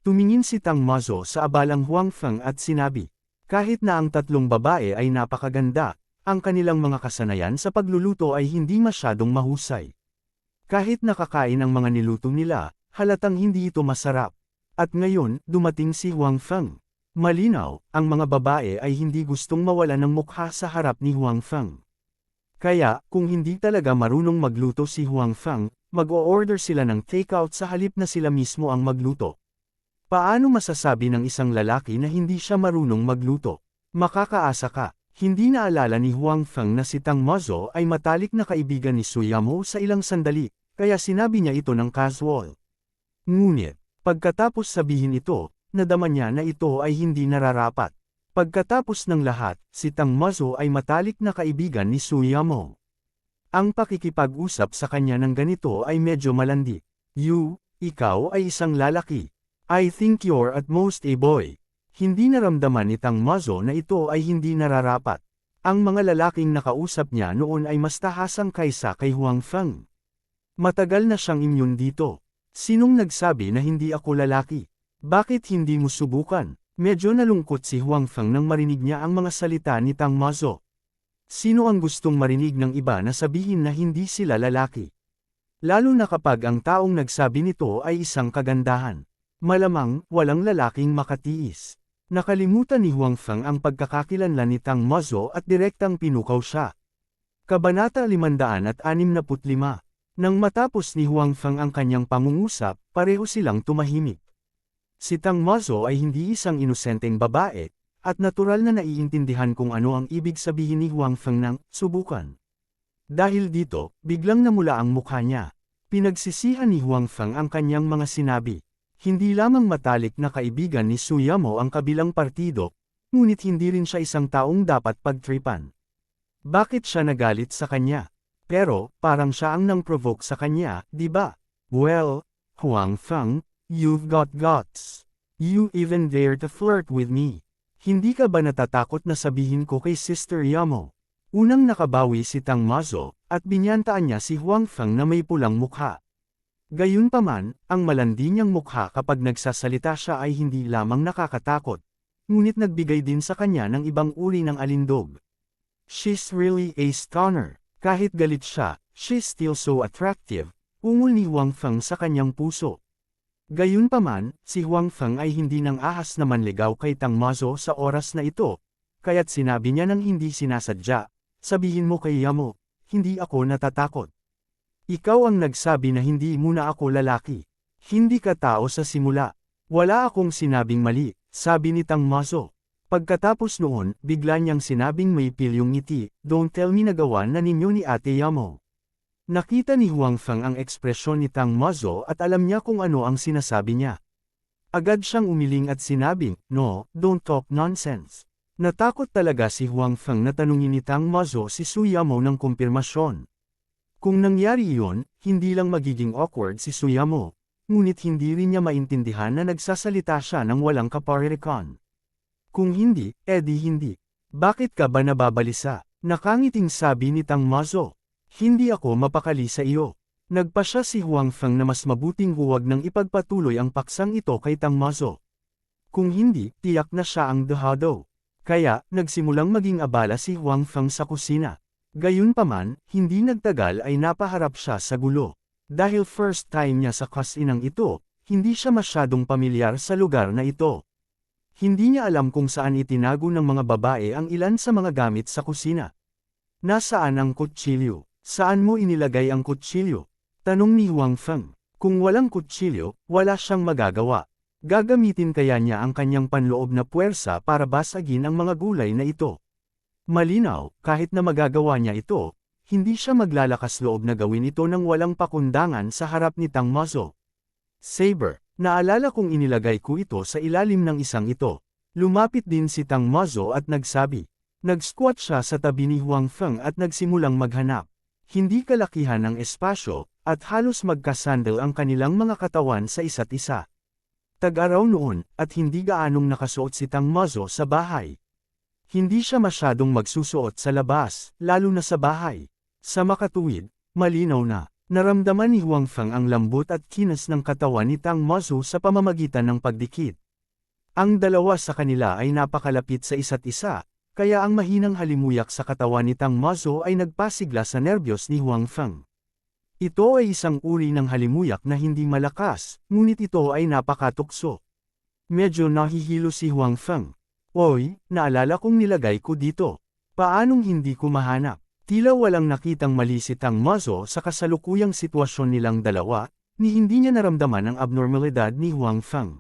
Tumingin si Tang Mazo sa abalang Huang Feng at sinabi, kahit na ang tatlong babae ay napakaganda, ang kanilang mga kasanayan sa pagluluto ay hindi masyadong mahusay. Kahit nakakain ang mga niluto nila, halatang hindi ito masarap. At ngayon, dumating si Huang Feng. Malinaw, ang mga babae ay hindi gustong mawala ng mukha sa harap ni Huang Feng. Kaya, kung hindi talaga marunong magluto si Huang Feng, mag-o-order sila ng takeout sa halip na sila mismo ang magluto. Paano masasabi ng isang lalaki na hindi siya marunong magluto? Makakaasa ka. Hindi naalala ni Huang Feng na si Tang Mazo ay matalik na kaibigan ni Suyamo sa ilang sandali, kaya sinabi niya ito ng casual. Ngunit, pagkatapos sabihin ito, nadama niya na ito ay hindi nararapat. Pagkatapos ng lahat, si Tang Mazo ay matalik na kaibigan ni Suyamo. Ang pakikipag-usap sa kanya ng ganito ay medyo malandi. Ikaw ay isang lalaki. I think you're at most a boy. Hindi naramdaman ni Tang Mazo na ito ay hindi nararapat. Ang mga lalaking nakausap niya noon ay mas tahasang kaysa kay Huang Feng. Matagal na siyang immune dito. Sinong nagsabi na hindi ako lalaki? Bakit hindi mo subukan? Medyo nalungkot si Huang Feng nang marinig niya ang mga salita ni Tang Mazo. Sino ang gustong marinig ng iba na sabihin na hindi sila lalaki? Lalo na kapag ang taong nagsabi nito ay isang kagandahan. Malamang, walang lalaking makatiis. Nakalimutan ni Huang Feng ang pagkakakilanlan ni Tang Mazo at direktang pinukaw siya. Kabanata 565. Nang matapos ni Huang Feng ang kanyang pangungusap, pareho silang tumahimik. Si Tang Mazo ay hindi isang inosenteng babae, at natural na naiintindihan kung ano ang ibig sabihin ni Huang Feng ng subukan. Dahil dito, biglang namula ang mukha niya. Pinagsisihan ni Huang Feng ang kanyang mga sinabi. Hindi lamang matalik na kaibigan ni Suyamo ang kabilang partido, ngunit hindi rin siya isang taong dapat pagtripan. Bakit siya nagalit sa kanya? Pero, parang siya ang nang-provoke sa kanya, di ba? Well, Huang Feng, you've got guts. You even dare to flirt with me. Hindi ka ba natatakot na sabihin ko kay Sister Yamo? Unang nakabawi si Tang Mazo, at binyantaan niya si Huang Feng na may pulang mukha. Gayunpaman, ang malandi niyang mukha kapag nagsasalita siya ay hindi lamang nakakatakot, ngunit nagbigay din sa kanya ng ibang uri ng alindog. She's really a stunner. Kahit galit siya, she's still so attractive, ungol ni Huang Feng sa kanyang puso. Gayunpaman, si Huang Feng ay hindi nang ahas na manligaw kay Tang Mazo sa oras na ito, kaya't sinabi niya ng hindi sinasadya, sabihin mo kay Yamo, hindi ako natatakot. Ikaw ang nagsabi na hindi mo na ako lalaki. Hindi ka tao sa simula. Wala akong sinabing mali, sabi ni Tang Mazo. Pagkatapos noon, bigla niyang sinabing may pilyong ngiti, don't tell me nagawa na ninyo ni Ate Yamo. Nakita ni Huang Feng ang ekspresyon ni Tang Mazo at alam niya kung ano ang sinasabi niya. Agad siyang umiling at sinabing, no, don't talk nonsense. Natakot talaga si Huang Feng na tanungin ni Tang Mazo si Su Yamo ng kumpirmasyon. Kung nangyari iyon, hindi lang magiging awkward si Su Yamo, ngunit hindi rin niya maintindihan na nagsasalita siya ng walang kaparirikan. Kung hindi, edi hindi. Bakit ka ba nababalisa? Nakangiting sabi ni Tang Mazo. Hindi ako mapakali sa iyo. Nagpa siya si Huang Feng na mas mabuting huwag nang ipagpatuloy ang paksang ito kay Tang Mazo. Kung hindi, tiyak na siya ang dehado. Kaya, nagsimulang maging abala si Huang Feng sa kusina. Gayunpaman, hindi nagtagal ay napaharap siya sa gulo. Dahil first time niya sa kusinang ito, hindi siya masyadong pamilyar sa lugar na ito. Hindi niya alam kung saan itinago ng mga babae ang ilan sa mga gamit sa kusina. Nasaan ang kutsilyo? Saan mo inilagay ang kutsilyo? Tanong ni Huang Feng. Kung walang kutsilyo, wala siyang magagawa. Gagamitin kaya niya ang kanyang panloob na puwersa para basagin ang mga gulay na ito. Malinaw, kahit na magagawa niya ito, hindi siya maglalakas loob na gawin ito nang walang pakundangan sa harap ni Tang Mazo. Saber, naalala kong inilagay ko ito sa ilalim ng isang ito. Lumapit din si Tang Mazo at nagsabi. Nag-squat siya sa tabi ni Huang Feng at nagsimulang maghanap. Hindi kalakihan ang espasyo, at halos magkasandal ang kanilang mga katawan sa isa't isa. Tag-araw noon, at hindi gaanong nakasuot si Tang Mazo sa bahay. Hindi siya masyadong magsusuot sa labas, lalo na sa bahay. Sa makatuwid, malinaw na, naramdaman ni Huang Feng ang lambot at kinas ng katawan ni Tang Mazo sa pamamagitan ng pagdikit. Ang dalawa sa kanila ay napakalapit sa isa't isa, kaya ang mahinang halimuyak sa katawan ni Tang Mazo ay nagpasigla sa nerbiyos ni Huang Feng. Ito ay isang uri ng halimuyak na hindi malakas, ngunit ito ay napakatukso. Medyo nahihilo si Huang Feng. Oy, naalala kong nilagay ko dito. Paanong hindi ko mahanap? Tila walang nakitang mali si Tang Mazo sa kasalukuyang sitwasyon nilang dalawa, ni hindi niya naramdaman ang abnormalidad ni Huang Feng.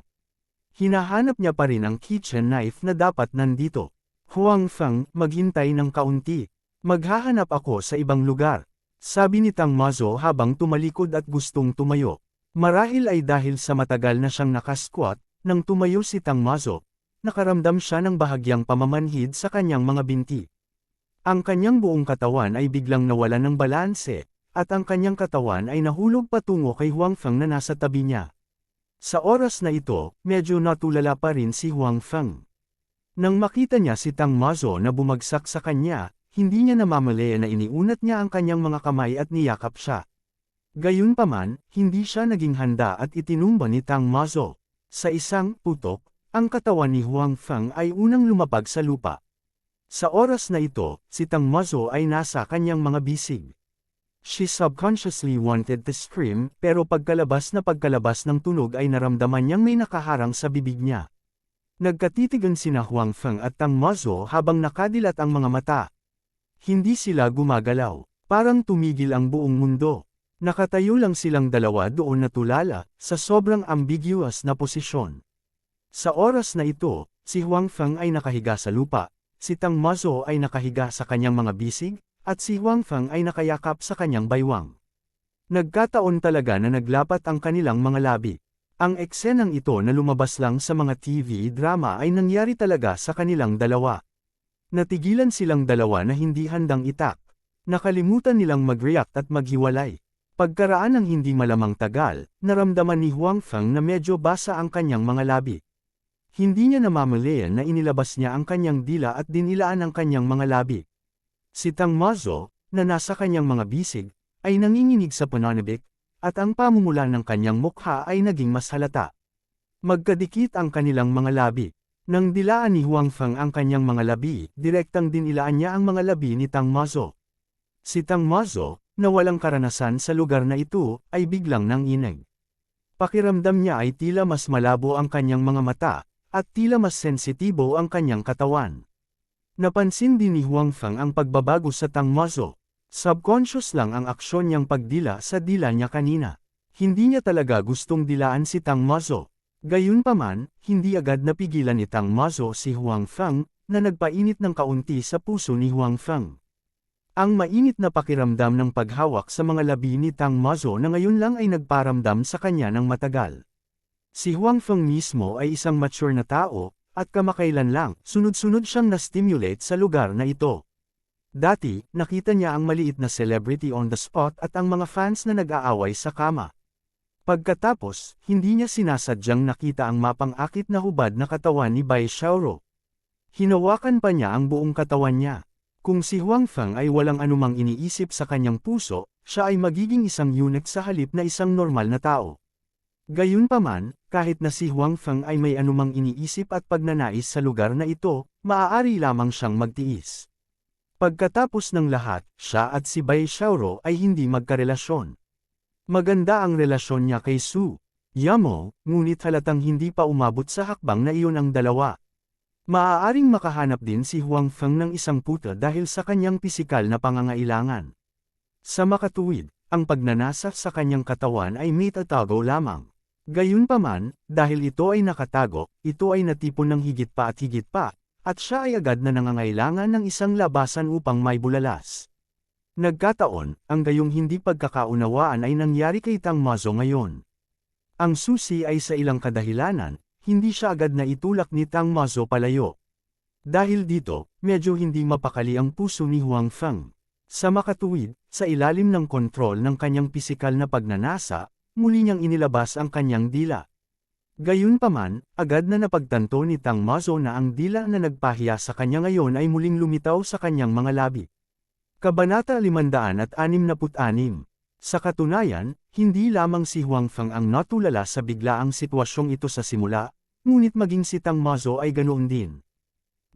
Hinahanap niya pa rin ang kitchen knife na dapat nandito. Huang Feng, maghintay ng kaunti. Maghahanap ako sa ibang lugar. Sabi ni Tang Mazo habang tumalikod at gustong tumayo. Marahil ay dahil sa matagal na siyang nakasquat, nang tumayo si Tang Mazo, nakaramdam siya ng bahagyang pamamanhid sa kanyang mga binti. Ang kanyang buong katawan ay biglang nawalan ng balanse, at ang kanyang katawan ay nahulog patungo kay Huang Feng na nasa tabi niya. Sa oras na ito, medyo natulala pa rin si Huang Feng. Nang makita niya si Tang Mazo na bumagsak sa kanya, hindi niya namamalaya na iniunat niya ang kanyang mga kamay at niyakap siya. Gayunpaman, hindi siya naging handa at itinumba ni Tang Mazo. Sa isang putok, ang katawan ni Huang Feng ay unang lumapag sa lupa. Sa oras na ito, si Tang Mazo ay nasa kanyang mga bisig. She subconsciously wanted to scream, pero pagkalabas ng tunog ay naramdaman niyang may nakaharang sa bibig niya. Nagkatitigan sina Huang Feng at Tang Mazo habang nakadilat ang mga mata. Hindi sila gumagalaw. Parang tumigil ang buong mundo. Nakatayo lang silang dalawa doon na tulala, sa sobrang ambiguous na posisyon. Sa oras na ito, si Huang Feng ay nakahiga sa lupa, si Tang Mazo ay nakahiga sa kanyang mga bisig, at si Huang Feng ay nakayakap sa kanyang baywang. Nagkataon talaga na naglapat ang kanilang mga labi. Ang eksenang ito na lumabas lang sa mga TV drama ay nangyari talaga sa kanilang dalawa. Natigilan silang dalawa na hindi handang itak. Nakalimutan nilang mag-react at maghiwalay. Pagkaraan ng hindi malamang tagal, naramdaman ni Huang Feng na medyo basa ang kanyang mga labi. Hindi niya namamalayan na inilabas niya ang kanyang dila at dinilaan ang kanyang mga labi. Si Tang Mazo, na nasa kanyang mga bisig, ay nanginginig sa pananabik, at ang pamumula ng kanyang mukha ay naging mas halata. Magkadikit ang kanilang mga labi. Nang dilaan ni Huang Feng ang kanyang mga labi, direktang dinilaan niya ang mga labi ni Tang Mazo. Si Tang Mazo, na walang karanasan sa lugar na ito, ay biglang nanginig. Pakiramdam niya ay tila mas malabo ang kanyang mga mata, at tila mas sensitibo ang kanyang katawan. Napansin din ni Huang Feng ang pagbabago sa Tang Mazo. Subconscious lang ang aksyon niyang pagdila sa dila niya kanina. Hindi niya talaga gustong dilaan si Tang Mazo. Gayunpaman, hindi agad napigilan ni Tang Mazo si Huang Feng, na nagpainit ng kaunti sa puso ni Huang Feng. Ang mainit na pakiramdam ng paghawak sa mga labi ni Tang Mazo na ngayon lang ay nagparamdam sa kanya ng matagal. Si Huang Feng mismo ay isang mature na tao, at kamakailan lang, sunod-sunod siyang na-stimulate sa lugar na ito. Dati, nakita niya ang maliit na celebrity on the spot at ang mga fans na nag-aaway sa kama. Pagkatapos, hindi niya sinasadyang nakita ang mapang-akit na hubad na katawan ni Bai Xiaoro. Hinawakan pa niya ang buong katawan niya. Kung si Huang Feng ay walang anumang iniisip sa kanyang puso, siya ay magiging isang eunuch sa halip na isang normal na tao. Gayunpaman, kahit na si Huang Feng ay may anumang iniisip at pagnanais sa lugar na ito, maaari lamang siyang magtiis. Pagkatapos ng lahat, siya at si Bai Xiaoro ay hindi magkarelasyon. Maganda ang relasyon niya kay Su Yamo, ngunit halatang hindi pa umabot sa hakbang na iyon ang dalawa. Maaaring makahanap din si Huang Feng ng isang puta dahil sa kanyang pisikal na pangangailangan. Sa makatuwid, ang pagnanasa sa kanyang katawan ay may tatago lamang. Gayunpaman, dahil ito ay nakatago, ito ay natipon ng higit pa at siya ay agad na nangangailangan ng isang labasan upang may bulalas. Nagkataon, ang gayong hindi pagkakaunawaan ay nangyari kay Tang Mazo ngayon. Ang susi ay sa ilang kadahilanan, hindi siya agad na itulak ni Tang Mazo palayo. Dahil dito, medyo hindi mapakali ang puso ni Huang Feng. Sa makatuwid, sa ilalim ng kontrol ng kanyang pisikal na pagnanasa, muli niyang inilabas ang kanyang dila. Gayunpaman, agad na napagtanto ni Tang Mazo na ang dila na nagpahiya sa kanya ngayon ay muling lumitaw sa kanyang mga labi. Kabanata 566. Sa katunayan, hindi lamang si Huang Feng ang natulala sa biglaang sitwasyong ito sa simula, ngunit maging si Tang Mazo ay ganoon din.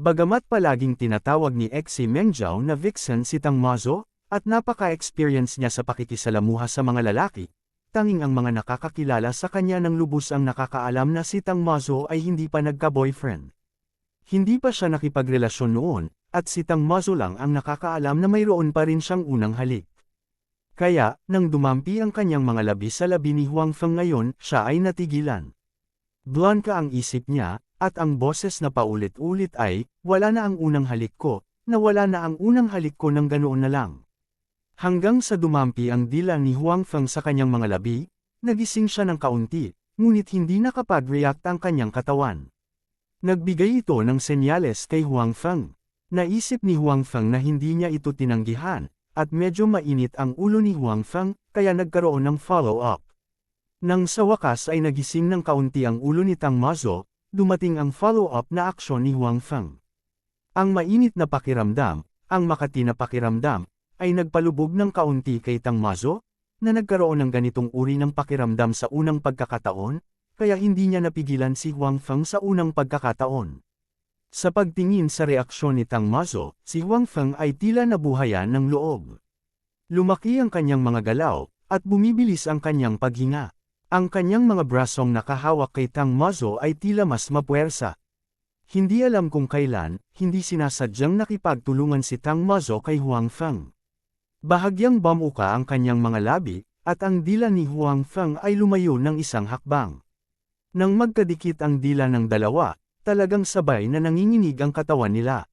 Bagamat palaging tinatawag ni Xi Mengjiao na vixen si Tang Mazo, at napaka-experience niya sa pakikisalamuha sa mga lalaki, tanging ang mga nakakakilala sa kanya ng lubos ang nakakaalam na si Tang Mazo ay hindi pa nagka-boyfriend. Hindi pa siya nakipagrelasyon noon, at si Tang Mazo lang ang nakakaalam na mayroon pa rin siyang unang halik. Kaya, nang dumampi ang kanyang mga labi sa labi ni Huang Feng ngayon, siya ay natigilan. Blanca ang isip niya, at ang boses na paulit-ulit ay, wala na ang unang halik ko, na wala na ang unang halik ko ng ganoon na lang. Hanggang sa dumampi ang dila ni Huang Feng sa kanyang mga labi, nagising siya ng kaunti, ngunit hindi nakapag-react ang kanyang katawan. Nagbigay ito ng senyales kay Huang Feng. Naisip ni Huang Feng na hindi niya ito tinanggihan, at medyo mainit ang ulo ni Huang Feng, kaya nagkaroon ng follow-up. Nang sa wakas ay nagising ng kaunti ang ulo ni Tang Mazo, dumating ang follow-up na aksyon ni Huang Feng. Ang mainit na pakiramdam, ang makati na pakiramdam, ay nagpalubog ng kaunti kay Tang Mazo, na nagkaroon ng ganitong uri ng pakiramdam sa unang pagkakataon, kaya hindi niya napigilan si Huang Feng sa unang pagkakataon. Sa pagtingin sa reaksyon ni Tang Mazo, si Huang Feng ay tila nabuhayan ng loob. Lumaki ang kanyang mga galaw, at bumibilis ang kanyang paghinga. Ang kanyang mga brasong nakahawak kay Tang Mazo ay tila mas mapuwersa. Hindi alam kung kailan, hindi sinasadyang nakipagtulungan si Tang Mazo kay Huang Feng. Bahagyang bamuka ang kanyang mga labi, at ang dila ni Huang Feng ay lumayo ng isang hakbang. Nang magkadikit ang dila ng dalawa, talagang sabay na nanginginig ang katawan nila.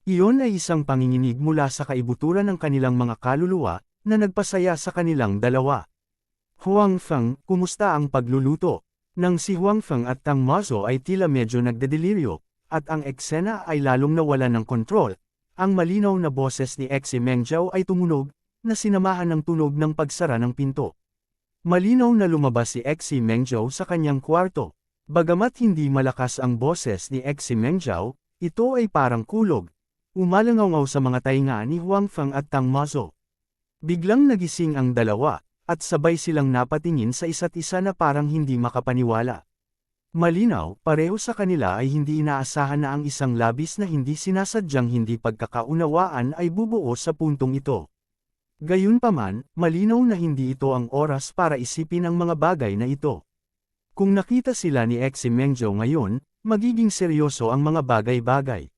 Iyon ay isang panginginig mula sa kaibuturan ng kanilang mga kaluluwa, na nagpasaya sa kanilang dalawa. Huang Feng, kumusta ang pagluluto? Nang si Huang Feng at Tang Mazo ay tila medyo nagdedeliryo, at ang eksena ay lalong nawala ng kontrol, ang malinaw na boses ni Xi Mengjiao ay tumunog, na sinamahan ng tunog ng pagsara ng pinto. Malinaw na lumabas si Xi Mengzhou sa kanyang kwarto. Bagamat hindi malakas ang boses ni Xi Mengzhou, ito ay parang kulog. Umalangaw sa mga tainga ni Huang Feng at Tang Mazo. Biglang nagising ang dalawa, at sabay silang napatingin sa isa't isa na parang hindi makapaniwala. Malinaw, pareho sa kanila ay hindi inaasahan na ang isang labis na hindi sinasadyang hindi pagkakaunawaan ay bubuo sa puntong ito. Gayunpaman, malinaw na hindi ito ang oras para isipin ang mga bagay na ito. Kung nakita sila ni Xi Mengzhou ngayon, magiging seryoso ang mga bagay-bagay.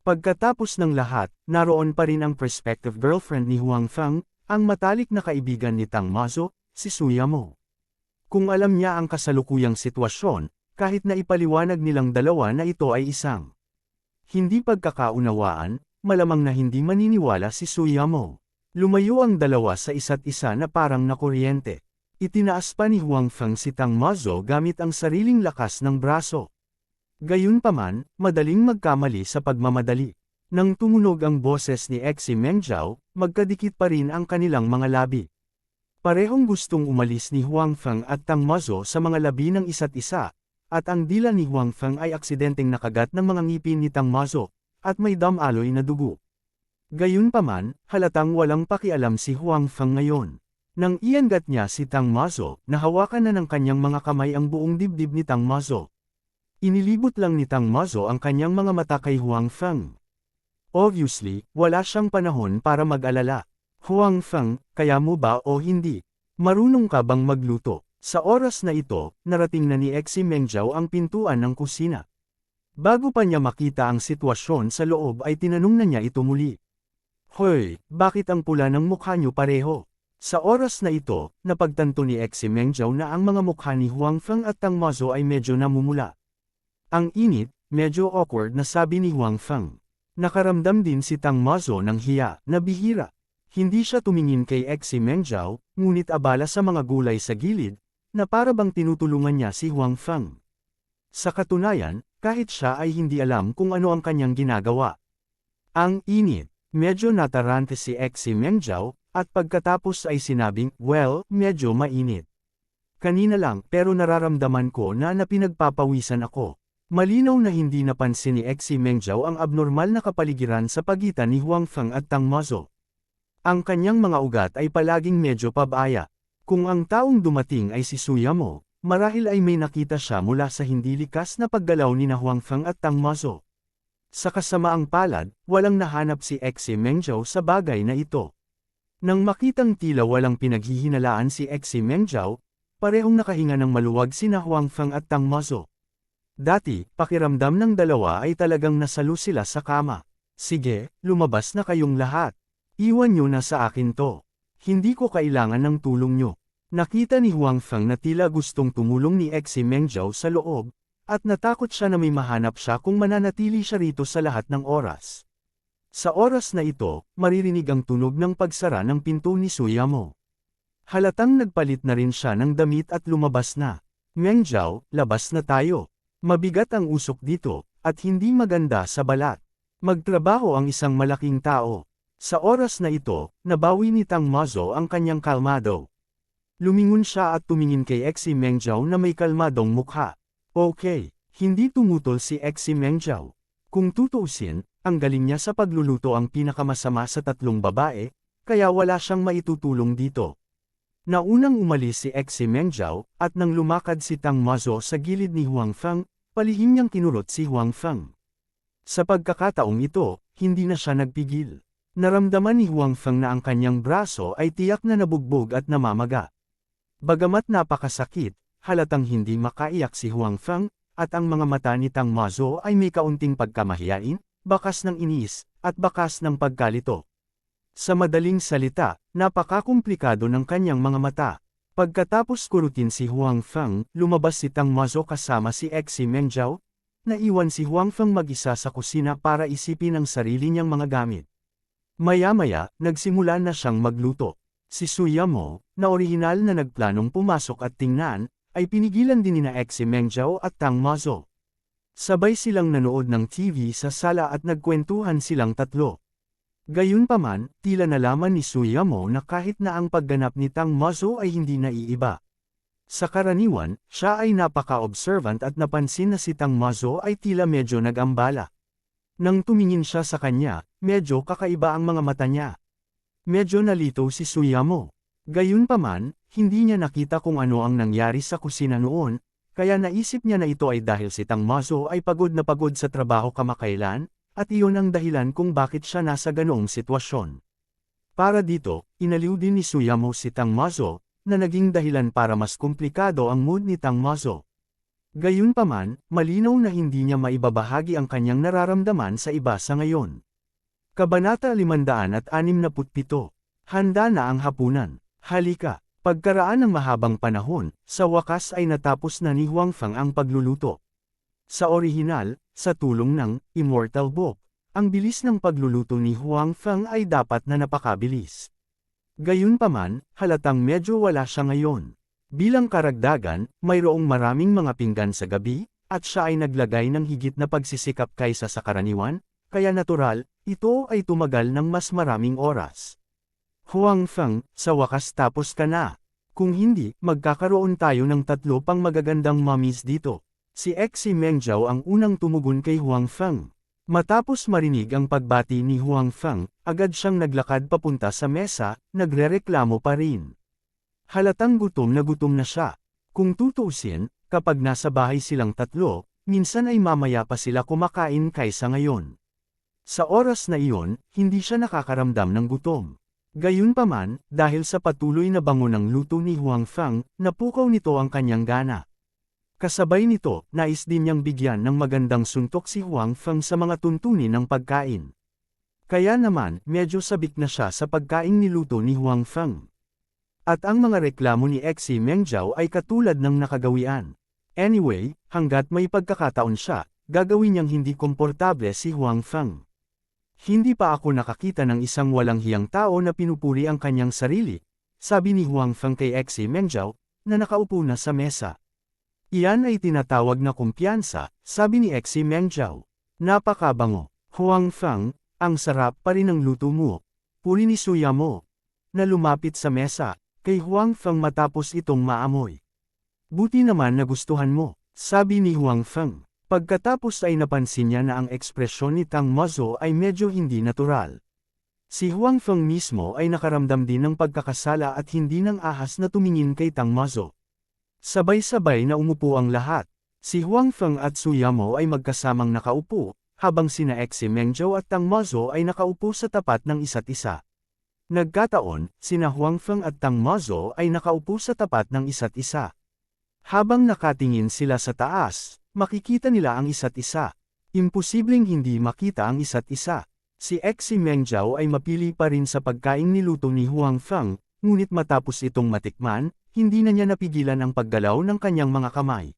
Pagkatapos ng lahat, naroon pa rin ang prospective girlfriend ni Huang Feng, ang matalik na kaibigan ni Tang Mazo, si Suya Mo. Kung alam niya ang kasalukuyang sitwasyon, kahit na ipaliwanag nilang dalawa na ito ay isang hindi pagkakaunawaan, malamang na hindi maniniwala si Suya Mo. Lumayo ang dalawa sa isa't isa na parang nakuryente. Itinaas pa ni Huang Feng si Tang Mazo gamit ang sariling lakas ng braso. Gayunpaman, madaling magkamali sa pagmamadali. Nang tumunog ang boses ni Xi Mengzhou, magkadikit pa rin ang kanilang mga labi. Parehong gustong umalis ni Huang Feng at Tang Mazo sa mga labi ng isa't isa, at ang dila ni Huang Feng ay aksidenteng nakagat ng mga ngipin ni Tang Mazo, at may damaloy na dugo. Gayunpaman, halatang walang pakialam si Huang Feng ngayon. Nang iangat niya si Tang Mazo, nahawakan na ng kanyang mga kamay ang buong dibdib ni Tang Mazo. Inilibot lang ni Tang Mazo ang kanyang mga mata kay Huang Feng. Obviously, wala siyang panahon para mag-alala. Huang Feng, kaya mo ba o hindi? Marunong ka bang magluto? Sa oras na ito, narating na ni Xi Mengzhou ang pintuan ng kusina. Bago pa niya makita ang sitwasyon sa loob ay tinanong na niya ito muli. Hoy, bakit ang pula ng mukha niyo pareho? Sa oras na ito, napagtanto ni Xi Mengzhou na ang mga mukha ni Huang Feng at Tang Mazo ay medyo namumula. Ang init, medyo awkward na sabi ni Huang Feng. Nakaramdam din si Tang Mazo ng hiya, na bihira. Hindi siya tumingin kay Xi Mengzhou, ngunit abala sa mga gulay sa gilid, na para bang tinutulungan niya si Huang Feng. Sa katunayan, kahit siya ay hindi alam kung ano ang kanyang ginagawa. Ang init, medyo natarante si Xi Mengzhou, at pagkatapos ay sinabing, well, medyo mainit. Kanina lang pero nararamdaman ko na pinagpapawisan ako. Malinaw na hindi napansin ni Xi Mengzhou ang abnormal na kapaligiran sa pagitan ni Huang Feng at Tang Mazo. Ang kanyang mga ugat ay palaging medyo pabaya. Kung ang taong dumating ay si Suya Mo, marahil ay may nakita siya mula sa hindi likas na paggalaw ni Huang Feng at Tang Mazo. Sa kasamaang palad, walang nahanap si Xi Mengzhou sa bagay na ito. Nang makitang tila walang pinaghihinalaan si Xi Mengzhou, parehong nakahinga ng maluwag sina Huang Feng at Tang Mazo. Dati, pakiramdam ng dalawa ay talagang nasalo sila sa kama. Sige, lumabas na kayong lahat. Iwan nyo na sa akin to. Hindi ko kailangan ng tulong nyo. Nakita ni Huang Feng na tila gustong tumulong ni Xi Mengzhou sa loob, at natakot siya na may mahanap siya kung mananatili siya rito sa lahat ng oras. Sa oras na ito, maririnig ang tunog ng pagsara ng pinto ni Suya Mo. Halatang nagpalit na rin siya ng damit at lumabas na. Mengzhou, labas na tayo. Mabigat ang usok dito, at hindi maganda sa balat. Magtrabaho ang isang malaking tao. Sa oras na ito, nabawi ni Tang Mazo ang kanyang kalmado. Lumingon siya at tumingin kay Xi Mengzhou na may kalmadong mukha. Okay, hindi tumutol si Xi Mengzhou. Kung tutuusin, ang galing niya sa pagluluto ang pinakamasama sa tatlong babae, kaya wala siyang maitutulong dito. Naunang umalis si Xi Mengzhou, at nang lumakad si Tang Mazo sa gilid ni Huang Feng, palihim niyang kinurot si Huang Feng. Sa pagkakataong ito, hindi na siya nagpigil. Naramdaman ni Huang Feng na ang kanyang braso ay tiyak na nabugbog at namamaga. Bagamat napakasakit, halatang hindi makaiyak si Huang Feng, at ang mga mata ni Tang Mazo ay may kaunting pagkamahiyain, bakas ng inis, at bakas ng pagkalito. Sa madaling salita, napakakomplikado ng kanyang mga mata. Pagkatapos kurutin si Huang Feng, lumabas si Tang Mazo kasama si Xi Mengzhou, naiwan si Huang Feng mag-isa sa kusina para isipin ang sarili niyang mga gamit. Maya-maya, nagsimula na siyang magluto. Si Suya Mo, na orihinal na nagplanong pumasok at tingnan, ay pinigilan din nina Xi Mengzhou at Tang Mazo. Sabay silang nanood ng TV sa sala at nagkwentuhan silang tatlo. Gayunpaman, tila nalaman ni Suyamo na kahit na ang pagganap ni Tang Mazo ay hindi naiiba. Sa karaniwan, siya ay napaka-observant at napansin na si Tang Mazo ay tila medyo nag-ambala. Nang tumingin siya sa kanya, medyo kakaiba ang mga mata niya. Medyo nalito si Suyamo. Gayunpaman, hindi niya nakita kung ano ang nangyari sa kusina noon, kaya naisip niya na ito ay dahil si Tang Mazo ay pagod na pagod sa trabaho kamakailan, at iyon ang dahilan kung bakit siya nasa ganoong sitwasyon. Para dito, inaliw din ni Suyamo si Tang Mazo, na naging dahilan para mas komplikado ang mood ni Tang Mazo. Gayunpaman, malinaw na hindi niya maibabahagi ang kanyang nararamdaman sa iba sa ngayon. Kabanata 567. Handa na ang hapunan. Halika. Pagkaraan ng mahabang panahon, sa wakas ay natapos na ni Huang Feng ang pagluluto. Sa orihinal, sa tulong ng Immortal Book, ang bilis ng pagluluto ni Huang Feng ay dapat na napakabilis. Gayunpaman, halatang medyo wala siya ngayon. Bilang karagdagan, mayroong maraming mga pinggan sa gabi, at siya ay naglagay ng higit na pagsisikap kaysa sa karaniwan, kaya natural, ito ay tumagal ng mas maraming oras. Huang Feng, sa wakas tapos ka na. Kung hindi, magkakaroon tayo ng 3 pang magagandang mummies dito. Si Xi Mengzhao ang unang tumugon kay Huang Feng. Matapos marinig ang pagbati ni Huang Feng, agad siyang naglakad papunta sa mesa, nagrereklamo pa rin. Halatang gutom na siya. Kung tutuusin, kapag nasa bahay silang 3, minsan ay mamaya pa sila kumakain kaysa ngayon. Sa oras na iyon, hindi siya nakakaramdam ng gutom. Gayunpaman, dahil sa patuloy na bango ng luto ni Huang Feng, napukaw nito ang kanyang gana. Kasabay nito, nais din niyang bigyan ng magandang suntok si Huang Feng sa mga tuntunin ng pagkain. Kaya naman, medyo sabik na siya sa pagkaing niluto ni Huang Feng. At ang mga reklamo ni Xi Mengzhao ay katulad ng nakagawian. Anyway, hanggat may pagkakataon siya, gagawin niyang hindi komportable si Huang Feng. Hindi pa ako nakakita ng isang walang hiyang tao na pinupuri ang kanyang sarili, sabi ni Huang Feng kay Xi Mengzhao, na nakaupo na sa mesa. Iyan ay tinatawag na kumpiyansa, sabi ni Xi Mengzhao. Napakabango. Huang Feng, ang sarap pa rin ng luto mo. Puri ni Suyamo, na lumapit sa mesa, kay Huang Feng matapos itong maamoy. Buti naman nagustuhan mo, sabi ni Huang Feng. Pagkatapos ay napansin niya na ang ekspresyon ni Tang Mazo ay medyo hindi natural. Si Huang Feng mismo ay nakaramdam din ng pagkakasala at hindi ng ahas na tumingin kay Tang Mazo. Sabay-sabay na umupo ang lahat. Si Huang Feng at Suyamo ay magkasamang nakaupo, habang sina Xi Mengzhao at Tang Mazo ay nakaupo sa tapat ng isa't isa. Nagkataon, sina Huang Feng at Tang Mazo ay nakaupo sa tapat ng isa't isa. Habang nakatingin sila sa taas, makikita nila ang isa't isa. Imposibleng hindi makita ang isa't isa. Si Xi Mengzhao ay mapili pa rin sa pagkaing niluto ni Huang Feng, ngunit matapos itong matikman, hindi na niya napigilan ang paggalaw ng kanyang mga kamay.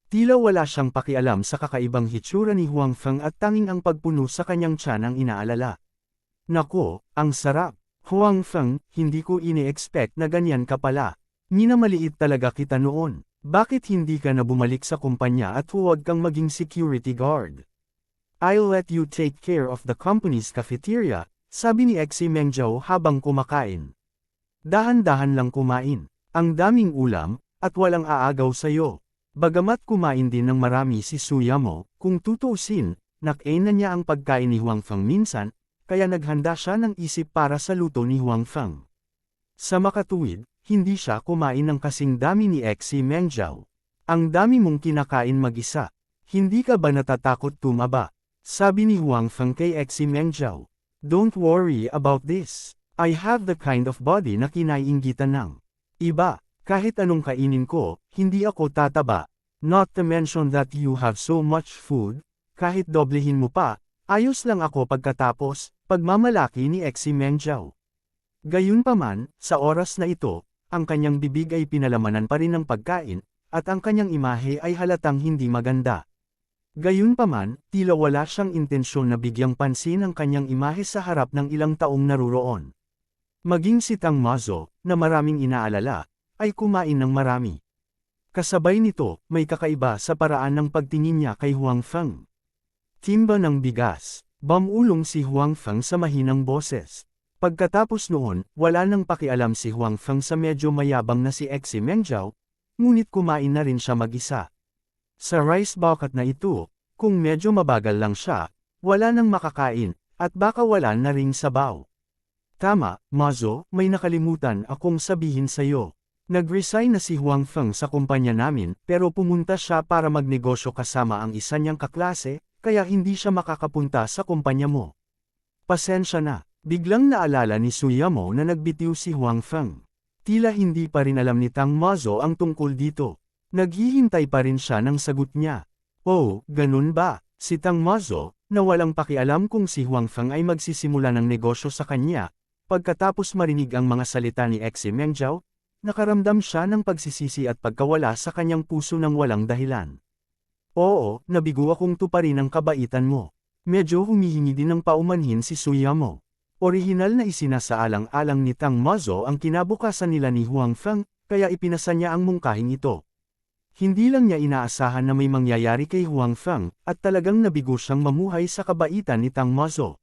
Tila wala siyang pakialam sa kakaibang hitsura ni Huang Feng at tanging ang pagpuno sa kanyang tiyan ang inaalala. Nako, ang sarap! Huang Feng, hindi ko ini-expect na ganyan ka pala. Minamaliit talaga kita noon. Bakit hindi ka na bumalik sa kumpanya at huwag kang maging security guard? I'll let you take care of the company's cafeteria, sabi ni Xi Mengzhao habang kumakain. Dahan-dahan lang kumain. Ang daming ulam, at walang aagaw sa'yo. Bagamat kumain din ng marami si Suyamo, kung tutuusin, nakain na niya ang pagkain ni Huang Feng minsan, kaya naghanda siya ng isip para sa luto ni Huang Feng. Sa makatuwid, hindi siya kumain ng kasing dami ni Xi Mengzhao. Ang dami mong kinakain mag-isa. Hindi ka ba natatakot tumaba? Sabi ni Huang Feng kay Xi Mengzhao. Don't worry about this. I have the kind of body na kinaiinggitan ng iba. Kahit anong kainin ko, hindi ako tataba. Not to mention that you have so much food, kahit doblehin mo pa, ayos lang ako pagkatapos, pagmamalaki ni Xi Mengzhao. Gayunpaman, sa oras na ito, ang kanyang bibig ay pinalamanan pa rin ng pagkain, at ang kanyang imahe ay halatang hindi maganda. Gayunpaman, tila wala siyang intensyon na bigyang pansin ang kanyang imahe sa harap ng ilang taong naruroon. Maging si Tang Mazo, na maraming inaalala, ay kumain ng marami. Kasabay nito, may kakaiba sa paraan ng pagtingin niya kay Huang Feng. Timba ng bigas. Bumulong si Huang Feng sa mahinang boses. Pagkatapos noon, wala nang pakialam si Huang Feng sa medyo mayabang na si Xi Mengjiao, ngunit kumain na rin siya mag-isa. Sa rice bucket na ito, kung medyo mabagal lang siya, wala nang makakain, at baka wala na ring sabaw. Tama, Mazo, may nakalimutan akong sabihin sa'yo. Nag-resign na si Huang Feng sa kumpanya namin pero pumunta siya para magnegosyo kasama ang isa niyang kaklase, kaya hindi siya makakapunta sa kumpanya mo. Pasensya na, biglang naalala ni Suyamo na nagbitiw si Huang Feng. Tila hindi pa rin alam ni Tang Mazo ang tungkol dito. Naghihintay pa rin siya ng sagot niya. Oh, ganun ba? Si Tang Mazo, na walang pakialam kung si Huang Feng ay magsisimula ng negosyo sa kanya, pagkatapos marinig ang mga salita ni Xi Mengjiao, nakaramdam siya ng pagsisisi at pagkawala sa kanyang puso ng walang dahilan. Oo, nabigo akong tuparin ang kabaitan mo. Medyo humihingi din ng paumanhin si Suyamo. Orihinal na isinasaalang-alang ni Tang Mazo ang kinabukasan nila ni Huang Feng, kaya ipinasa niya ang mungkahing ito. Hindi lang niya inaasahan na may mangyayari kay Huang Feng, at talagang nabigo siyang mamuhay sa kabaitan ni Tang Mazo.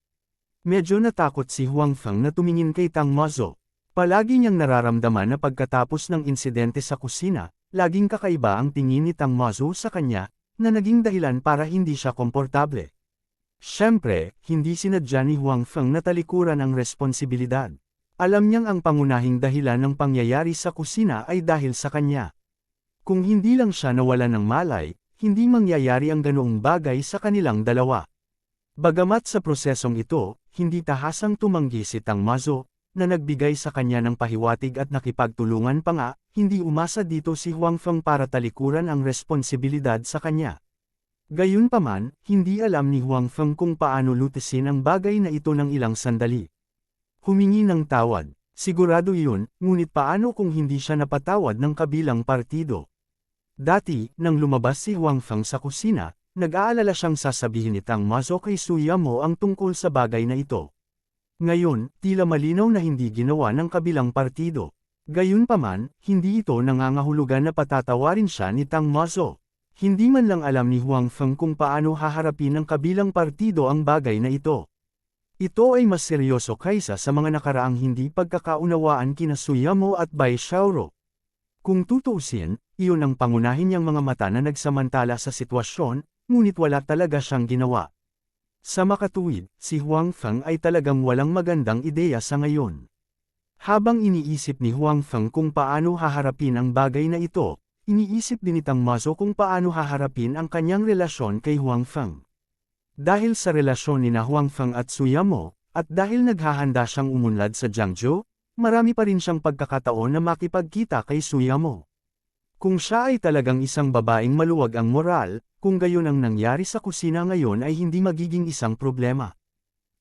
Medyo natakot si Huang Feng na tumingin kay Tang Mazo. Palagi niyang nararamdaman na pagkatapos ng insidente sa kusina, laging kakaiba ang tingin ni Tang Mazo sa kanya, na naging dahilan para hindi siya komportable. Siyempre, hindi sinadya ni Huang Feng na talikuran ang responsibilidad. Alam niyang ang pangunahing dahilan ng pangyayari sa kusina ay dahil sa kanya. Kung hindi lang siya nawala ng malay, hindi mangyayari ang ganoong bagay sa kanilang dalawa. Bagamat sa prosesong ito, hindi tahasang tumanggi si Tang Mazo, na nagbigay sa kanya ng pahiwatig at nakipagtulungan pa nga, hindi umasa dito si Huang Feng para talikuran ang responsibilidad sa kanya. Gayunpaman, hindi alam ni Huang Feng kung paano lutisin ang bagay na ito ng ilang sandali. Humingi ng tawad, sigurado yun, ngunit paano kung hindi siya napatawad ng kabilang partido? Dati, nang lumabas si Huang Feng sa kusina, nag-aalala siyang sasabihin ni Tang Mazo kay Suyamo ang tungkol sa bagay na ito. Ngayon, tila malinaw na hindi ginawa ng kabilang partido. Gayunpaman, hindi ito nangangahulugan na patatawarin siya ni Tang Mazo. Hindi man lang alam ni Huang Feng kung paano haharapin ng kabilang partido ang bagay na ito. Ito ay mas seryoso kaysa sa mga nakaraang hindi pagkakaunawaan kina Suyamo at Bai Xiaoro. Kung tutuusin, iyon ang pangunahin niyang mga mata na nagsamantala sa sitwasyon, ngunit wala talaga siyang ginawa. Sa makatuwid, si Huang Feng ay talagang walang magandang ideya sa ngayon. Habang iniisip ni Huang Feng kung paano haharapin ang bagay na ito, iniisip din ni Tang Mazo kung paano haharapin ang kanyang relasyon kay Huang Feng. Dahil sa relasyon ni na Huang Feng at Suyamo, at dahil naghahanda siyang umunlad sa Jiangzhou, marami pa rin siyang pagkakataon na makipagkita kay Suyamo. Kung siya ay talagang isang babaeng maluwag ang moral, kung gayon ang nangyari sa kusina ngayon ay hindi magiging isang problema.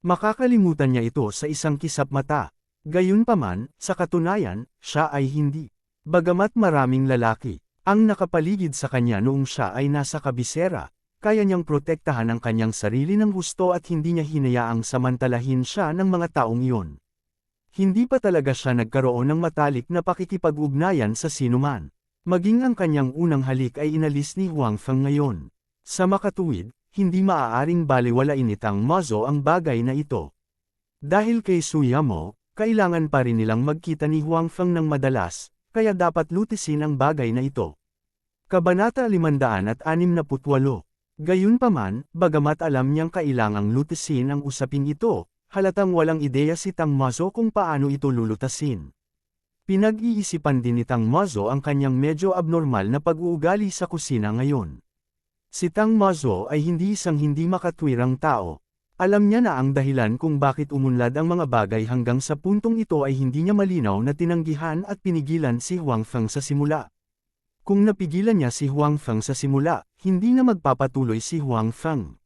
Makakalimutan niya ito sa isang kisap mata. Gayunpaman, sa katunayan, siya ay hindi. Bagamat maraming lalaki ang nakapaligid sa kanya noong siya ay nasa kabisera, kaya niyang protektahan ang kanyang sarili ng husto at hindi niya hinayaang samantalahin siya ng mga taong iyon. Hindi pa talaga siya nagkaroon ng matalik na pakikipag-ugnayan sa sinuman. Maging ang kanyang unang halik ay inalis ni Huang Feng ngayon. Sa makatuwid, hindi maaaring balewalain ni Tang Mazo ang bagay na ito. Dahil kay Suyamo, kailangan pa rin nilang magkita ni Huang Feng ng madalas, kaya dapat lutisin ang bagay na ito. Kabanata 568. Gayunpaman, bagamat alam niyang kailangang lutisin ang usaping ito, halatang walang ideya si Tang Mazo kung paano ito lulutasin. Pinag-iisipan din ni Tang Mazo ang kanyang medyo abnormal na pag-uugali sa kusina ngayon. Si Tang Mazo ay hindi isang hindi makatwirang tao. Alam niya na ang dahilan kung bakit umunlad ang mga bagay hanggang sa puntong ito ay hindi niya malinaw na tinanggihan at pinigilan si Huang Feng sa simula. Kung napigilan niya si Huang Feng sa simula, hindi na magpapatuloy si Huang Feng.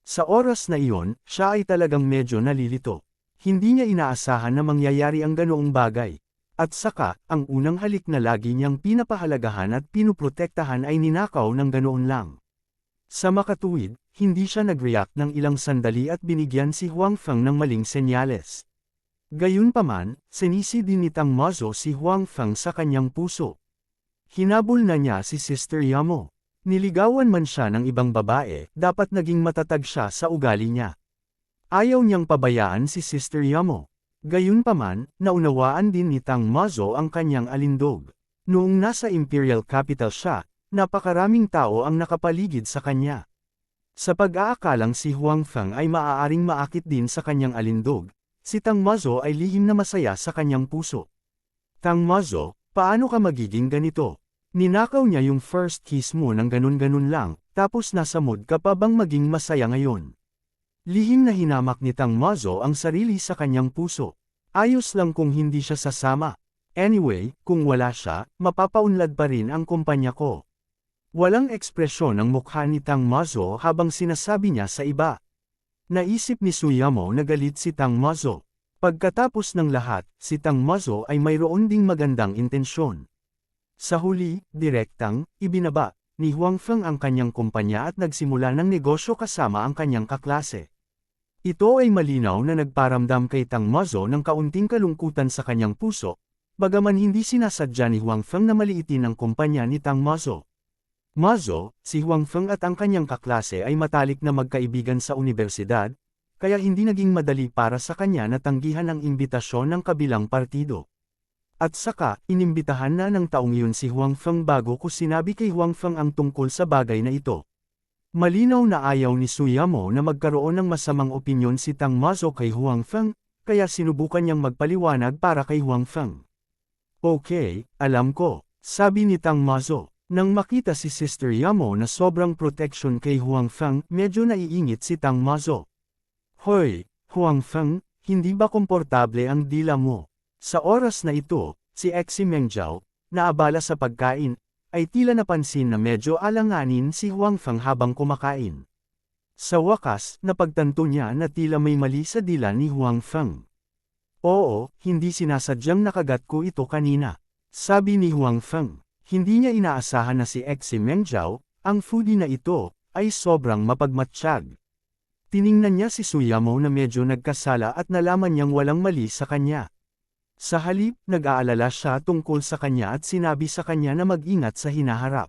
Sa oras na iyon, siya ay talagang medyo nalilito. Hindi niya inaasahan na mangyayari ang ganoong bagay. At saka, ang unang halik na lagi niyang pinapahalagahan at pinuprotektahan ay ninakaw ng ganoon lang. Sa makatuwid, hindi siya nag-react ng ilang sandali at binigyan si Huang Feng ng maling senyales. Gayunpaman, sinisi din ni Tang Mazo si Huang Feng sa kanyang puso. Hinabol na niya si Sister Yamo. Niligawan man siya ng ibang babae, dapat naging matatag siya sa ugali niya. Ayaw niyang pabayaan si Sister Yamo. Gayunpaman, naunawaan din ni Tang Mazo ang kanyang alindog. Noong nasa Imperial Capital siya, napakaraming tao ang nakapaligid sa kanya. Sa pag-aakalang si Huang Feng ay maaaring maakit din sa kanyang alindog, si Tang Mazo ay lihim na masaya sa kanyang puso. Tang Mazo, paano ka magiging ganito? Ninakaw niya yung first kiss mo ng ganun-ganun lang, tapos nasa mood ka pa bang maging masaya ngayon? Lihim na hinamak ni Tang Mazo ang sarili sa kanyang puso. Ayos lang kung hindi siya sasama. Anyway, kung wala siya, mapapaunlad pa rin ang kumpanya ko. Walang ekspresyon ang mukha ni Tang Mazo habang sinasabi niya sa iba. Naisip ni Suyamo na galit si Tang Mazo. Pagkatapos ng lahat, si Tang Mazo ay mayroon ding magandang intensyon. Sa huli, direktang, ibinaba ni Huang Feng ang kanyang kumpanya at nagsimula ng negosyo kasama ang kanyang kaklase. Ito ay malinaw na nagparamdam kay Tang Mazo ng kaunting kalungkutan sa kanyang puso, bagaman hindi sinasadya ni Huang Feng na maliitin ang kumpanya ni Tang Mazo. Mazo, si Huang Feng at ang kanyang kaklase ay matalik na magkaibigan sa universidad, kaya hindi naging madali para sa kanya na tanggihan ang imbitasyon ng kabilang partido. At saka, inimbitahan na ng taong iyon si Huang Feng bago ko sinabi kay Huang Feng ang tungkol sa bagay na ito. Malinaw na ayaw ni Suyamo na magkaroon ng masamang opinyon si Tang Mazo kay Huang Feng, kaya sinubukan niyang magpaliwanag para kay Huang Feng. Okay, alam ko, sabi ni Tang Mazo. Nang makita si Sister Yamo na sobrang protection kay Huang Feng, medyo naiingit si Tang Mazo. Hoy, Huang Feng, hindi ba komportable ang dila mo? Sa oras na ito, si Exi Mengjiao, na abala sa pagkain, ay tila napansin na medyo alanganin si Huang Feng habang kumakain. Sa wakas, napagtanto niya na tila may mali sa dila ni Huang Feng. Oo, hindi sinasadyang nakagat ko ito kanina. Sabi ni Huang Feng, hindi niya inaasahan na si Exi Mengjiao, ang foodie na ito, ay sobrang mapagmatsyag. Tiningnan niya si Suyamo na medyo nagkasala at nalaman niyang walang mali sa kanya. Sa halip, nag-aalala siya tungkol sa kanya at sinabi sa kanya na mag-ingat sa hinaharap.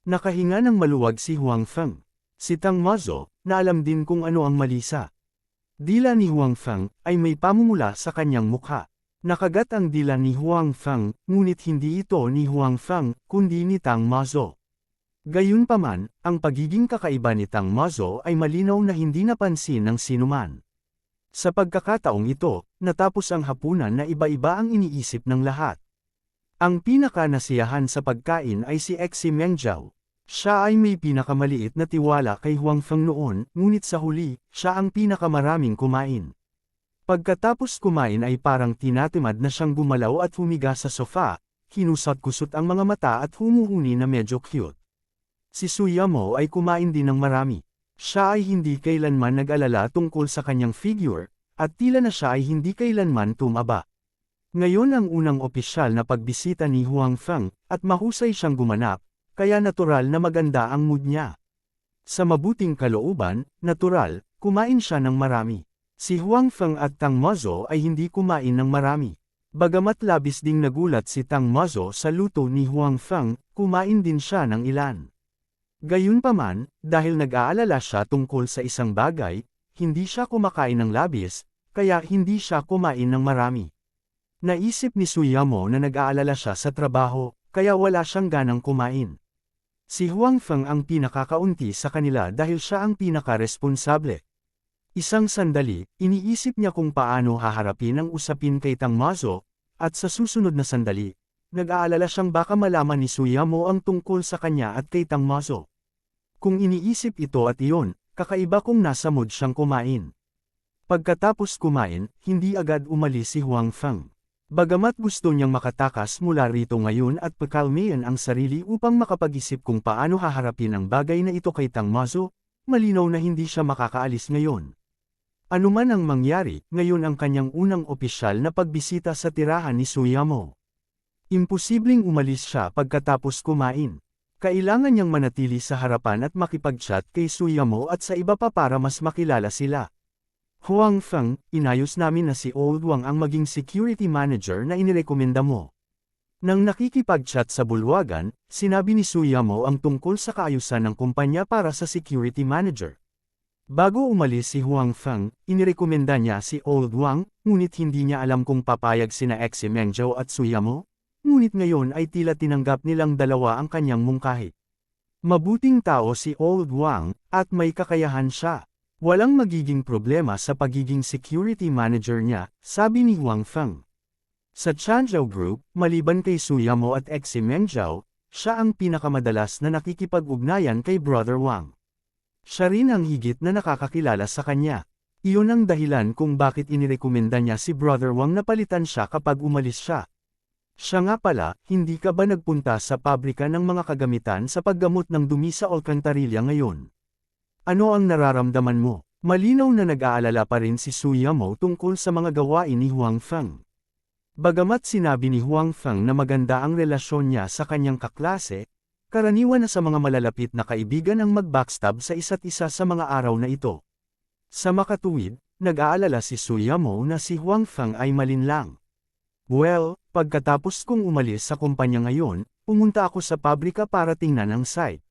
Nakahinga ng maluwag si Huang Feng. Si Tang Mazo, na alam din kung ano ang mali sa dila ni Huang Feng, ay may pamumula sa kanyang mukha. Nakagat ang dila ni Huang Feng, ngunit hindi ito ni Huang Feng, kundi ni Tang Mazo. Gayunpaman, ang pagiging kakaiba ni Tang Mazo ay malinaw na hindi napansin ng sinuman. Sa pagkakataong ito, natapos ang hapunan na iba-iba ang iniisip ng lahat. Ang pinaka-nasiyahan sa pagkain ay si Exi Mengjiao. Siya ay may pinakamaliit na tiwala kay Huang Feng noon, ngunit sa huli, siya ang pinakamaraming kumain. Pagkatapos kumain ay parang tinatimad na siyang gumalaw at humiga sa sofa, kinusot-kusot ang mga mata at humuhuni na medyo cute. Si Suyamo ay kumain din ng marami. Siya ay hindi kailanman nag-alala tungkol sa kanyang figure, at tila na siya ay hindi kailanman tumaba. Ngayon ang unang opisyal na pagbisita ni Huang Feng, at mahusay siyang gumanap, kaya natural na maganda ang mood niya. Sa mabuting kalooban, natural, kumain siya ng marami. Si Huang Feng at Tang Mazo ay hindi kumain ng marami. Bagamat labis ding nagulat si Tang Mazo sa luto ni Huang Feng, kumain din siya ng ilan. Gayunpaman, dahil nag-aalala siya tungkol sa isang bagay, hindi siya kumakain ng labis, kaya hindi siya kumain ng marami. Naisip ni Suyamo na nag-aalala siya sa trabaho, kaya wala siyang ganang kumain. Si Huang Feng ang pinakakaunti sa kanila dahil siya ang pinaka-responsable. Isang sandali, iniisip niya kung paano haharapin ang usapin kay Tang Mazo, at sa susunod na sandali, nag-aalala siyang baka malaman ni Suyamo ang tungkol sa kanya at kay Tang Mazo. Kung iniisip ito at iyon, kakaiba kung nasa mood siyang kumain. Pagkatapos kumain, hindi agad umalis si Huang Feng. Bagamat gusto niyang makatakas mula rito ngayon at pakalmayan ang sarili upang makapag-isip kung paano haharapin ang bagay na ito kay Tang Mazo, malinaw na hindi siya makakaalis ngayon. Ano man ang mangyari, ngayon ang kanyang unang opisyal na pagbisita sa tirahan ni Suyamo. Imposibleng umalis siya pagkatapos kumain. Kailangan niyang manatili sa harapan at makipag-chat kay Suyamo at sa iba pa para mas makilala sila. Huang Feng, inayos namin na si Old Wang ang maging security manager na inirekomenda mo. Nang nakikipag-chat sa bulwagan, sinabi ni Suyamo ang tungkol sa kaayusan ng kumpanya para sa security manager. Bago umalis si Huang Feng, inirekomenda niya si Old Wang, ngunit hindi niya alam kung papayag sina Exi Mengzhou at Suyamo. Ngunit ngayon ay tila tinanggap nilang dalawa ang kanyang mungkahi. Mabuting tao si Old Wang, at may kakayahan siya. Walang magiging problema sa pagiging security manager niya, sabi ni Huang Feng. Sa Changzhou Group, maliban kay Suyamo at Exi Mengzhou, siya ang pinakamadalas na nakikipag-ugnayan kay Brother Wang. Siya rin ang higit na nakakakilala sa kanya. Iyon ang dahilan kung bakit inirekomenda niya si Brother Wang na palitan siya kapag umalis siya. Siya nga pala, hindi ka ba nagpunta sa pabrika ng mga kagamitan sa paggamot ng dumi sa alkantarilya ngayon? Ano ang nararamdaman mo? Malinaw na nag-aalala pa rin si Suyamo tungkol sa mga gawain ni Huang Feng. Bagamat sinabi ni Huang Feng na maganda ang relasyon niya sa kanyang kaklase, karaniwan na sa mga malalapit na kaibigan ang mag-backstab sa isa't isa sa mga araw na ito. Sa makatuwid, nag-aalala si Suyamo na si Huang Feng ay malinlang. Well, pagkatapos kong umalis sa kumpanya ngayon, pumunta ako sa pabrika para tingnan ang site.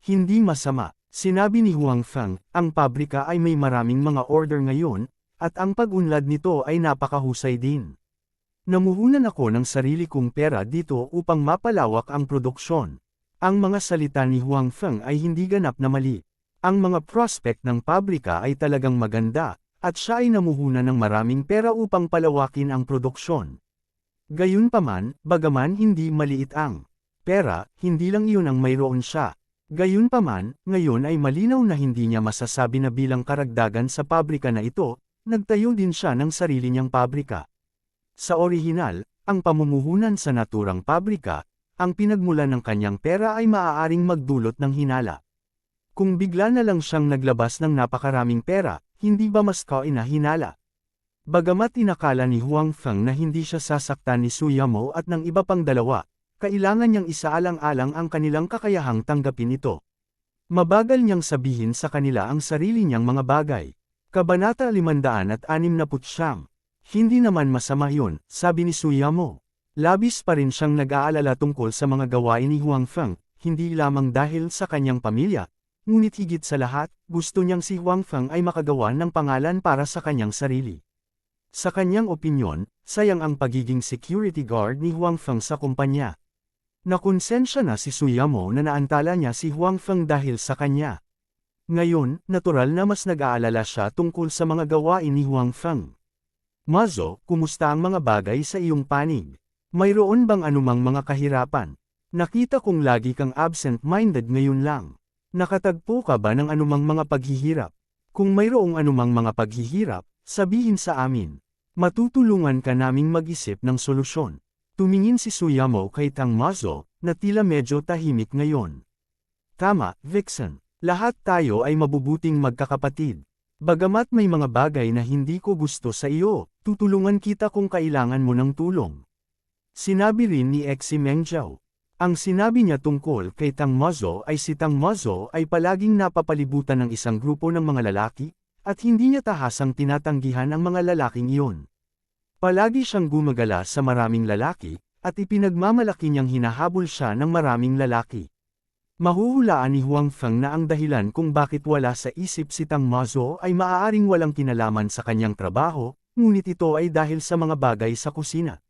Hindi masama, sinabi ni Huang Feng, ang pabrika ay may maraming mga order ngayon, at ang pag-unlad nito ay napakahusay din. Namuhunan ako ng sarili kong pera dito upang mapalawak ang produksyon. Ang mga salita ni Huang Feng ay hindi ganap na mali. Ang mga prospect ng pabrika ay talagang maganda, at siya ay namuhunan ng maraming pera upang palawakin ang produksyon. Gayunpaman, bagaman hindi maliit ang pera, hindi lang iyon ang mayroon siya. Gayunpaman, ngayon ay malinaw na hindi niya masasabi na bilang karagdagan sa pabrika na ito, nagtayo din siya ng sarili niyang pabrika. Sa orihinal, ang pamumuhunan sa naturang pabrika, ang pinagmulan ng kanyang pera ay maaaring magdulot ng hinala. Kung bigla na lang siyang naglabas ng napakaraming pera, hindi ba mas kainahinala? Bagamat inakala ni Huang Feng na hindi siya sasaktan ni Suyamo at ng iba pang dalawa, kailangan niyang isaalang-alang ang kanilang kakayahang tanggapin ito. Mabagal niyang sabihin sa kanila ang sarili niyang mga bagay. Kabanata 569. Hindi naman masama yun, sabi ni Suyamo. Labis pa rin siyang nag-aalala tungkol sa mga gawain ni Huang Feng, hindi lamang dahil sa kanyang pamilya, ngunit higit sa lahat, gusto niyang si Huang Feng ay makagawa ng pangalan para sa kanyang sarili. Sa kanyang opinyon, sayang ang pagiging security guard ni Huang Feng sa kumpanya. Nakonsensya na si Suyamo na naantala niya si Huang Feng dahil sa kanya. Ngayon, natural na mas nag-aalala siya tungkol sa mga gawain ni Huang Feng. Mazo, kumusta ang mga bagay sa iyong panig? Mayroon bang anumang mga kahirapan? Nakita kong lagi kang absent-minded ngayon lang. Nakatagpo ka ba ng anumang mga paghihirap? Kung mayroong anumang mga paghihirap, sabihin sa amin. Matutulungan ka naming mag-isip ng solusyon. Tumingin si Suyamo kay Tang Mazo, na tila medyo tahimik ngayon. Tama, Vixen. Lahat tayo ay mabubuting magkakapatid. Bagamat may mga bagay na hindi ko gusto sa iyo, tutulungan kita kung kailangan mo ng tulong. Sinabi rin ni Exi Mengzhou. Ang sinabi niya tungkol kay Tang Mazo ay si Tang Mazo ay palaging napapalibutan ng isang grupo ng mga lalaki, at hindi niya tahasang tinatanggihan ang mga lalaking iyon. Palagi siyang gumagala sa maraming lalaki, at ipinagmamalaki niyang hinahabol siya ng maraming lalaki. Mahuhulaan ni Huang Feng na ang dahilan kung bakit wala sa isip si Tang Mazo ay maaaring walang kinalaman sa kanyang trabaho, ngunit ito ay dahil sa mga bagay sa kusina.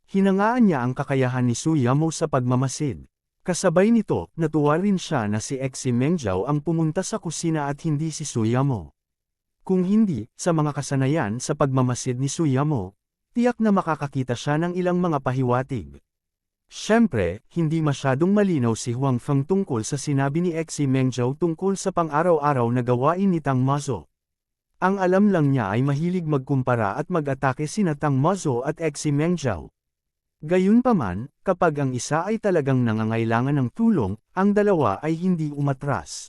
Hinangaan niya ang kakayahan ni Suyamo sa pagmamasid. Kasabay nito, natuwa rin siya na si Exi Mengzhou ang pumunta sa kusina at hindi si Suyamo. Kung hindi, sa mga kasanayan sa pagmamasid ni Suyamo, tiyak na makakakita siya ng ilang mga pahiwatig. Siyempre, hindi masyadong malinaw si Huang Feng tungkol sa sinabi ni Exi Mengzhou tungkol sa pang-araw-araw na gawain ni Tang Mazo. Ang alam lang niya ay mahilig magkumpara at mag-atake sina Tang Mazo at Exi Mengzhou. Gayunpaman, kapag ang isa ay talagang nangangailangan ng tulong, ang dalawa ay hindi umatras.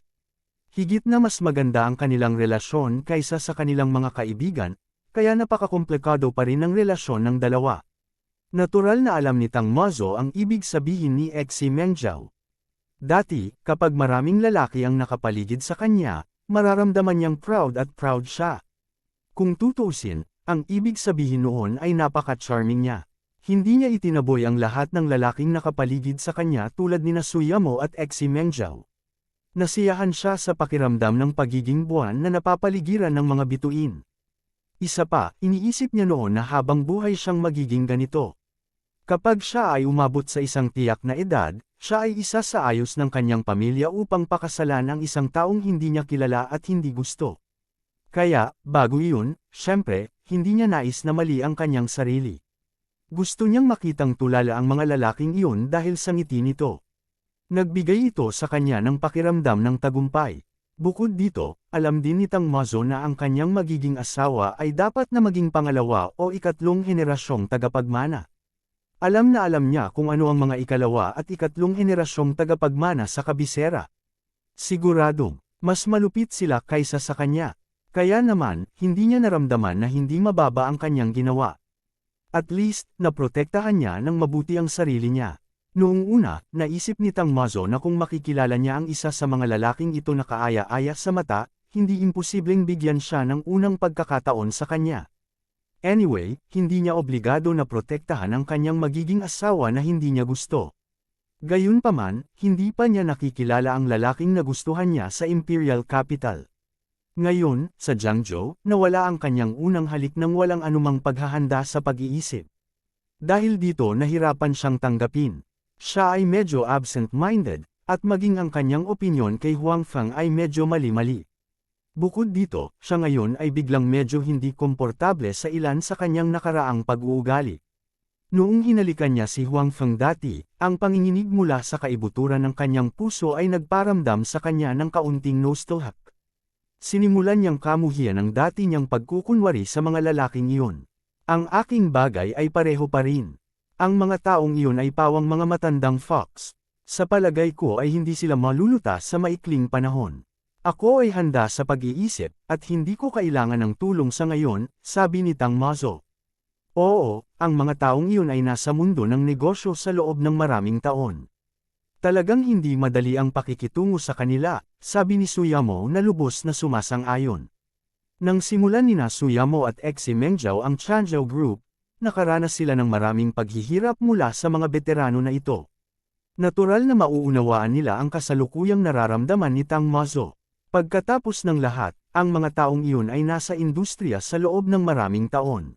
Higit na mas maganda ang kanilang relasyon kaysa sa kanilang mga kaibigan, kaya napakakomplikado pa rin ang relasyon ng dalawa. Natural na alam ni Tang Mazo ang ibig sabihin ni Exi Mengzhou. Dati, kapag maraming lalaki ang nakapaligid sa kanya, mararamdaman niyang proud siya. Kung tutuusin, ang ibig sabihin noon ay napaka-charming niya. Hindi niya itinaboy ang lahat ng lalaking nakapaligid sa kanya tulad ni Suyamo at Exi Mengzhou. Nasiyahan siya sa pakiramdam ng pagiging buwan na napapaligiran ng mga bituin. Isa pa, iniisip niya noon na habang buhay siyang magiging ganito. Kapag siya ay umabot sa isang tiyak na edad, siya ay isa sa ayos ng kanyang pamilya upang pakasalan ang isang taong hindi niya kilala at hindi gusto. Kaya, bago iyon, syempre, hindi niya nais na mali ang kanyang sarili. Gusto niyang makitang tulala ang mga lalaking iyon dahil sa ngiti nito. Nagbigay ito sa kanya ng pakiramdam ng tagumpay. Bukod dito, alam din ni Tang Mazo na ang kanyang magiging asawa ay dapat na maging pangalawa o ikatlong henerasyong tagapagmana. Alam na alam niya kung ano ang mga ikalawa at ikatlong henerasyong tagapagmana sa kabisera. Siguradong, mas malupit sila kaysa sa kanya. Kaya naman, hindi niya naramdaman na hindi mababa ang kanyang ginawa. At least, naprotektahan niya ng mabuti ang sarili niya. Noong una, naisip ni Tang Mazo na kung makikilala niya ang isa sa mga lalaking ito na kaaya-aya sa mata, hindi imposibleng bigyan siya ng unang pagkakataon sa kanya. Anyway, hindi niya obligado na protektahan ang kanyang magiging asawa na hindi niya gusto. Gayunpaman, hindi pa niya nakikilala ang lalaking nagustuhan niya sa Imperial Capital. Ngayon, sa Jiangzhou, nawala ang kanyang unang halik nang walang anumang paghahanda sa pag-iisip. Dahil dito nahirapan siyang tanggapin. Siya ay medyo absent-minded, at maging ang kanyang opinyon kay Huang Feng ay medyo mali-mali. Bukod dito, siya ngayon ay biglang medyo hindi komportable sa ilan sa kanyang nakaraang pag-uugali. Noong hinalikan niya si Huang Feng dati, ang panginginig mula sa kaibuturan ng kanyang puso ay nagparamdam sa kanya ng kaunting nostalgia. Sinimulan niyang kamuhian ang dati niyang pagkukunwari sa mga lalaking iyon. Ang aking bagay ay pareho pa rin. Ang mga taong iyon ay pawang mga matandang fox. Sa palagay ko ay hindi sila malulutas sa maikling panahon. Ako ay handa sa pag-iisip, at hindi ko kailangan ng tulong sa ngayon, sabi ni Tang Mazo. Oo, ang mga taong iyon ay nasa mundo ng negosyo sa loob ng maraming taon. Talagang hindi madali ang pakikitungo sa kanila, sabi ni Suyamo na lubos na sumasang-ayon. Nang simulan ni Suyamo at Exi Mengjiao ang Changzhou Group, nakaranas sila ng maraming paghihirap mula sa mga veterano na ito. Natural na mauunawaan nila ang kasalukuyang nararamdaman ni Tang Mazo. Pagkatapos ng lahat, ang mga taong iyon ay nasa industriya sa loob ng maraming taon.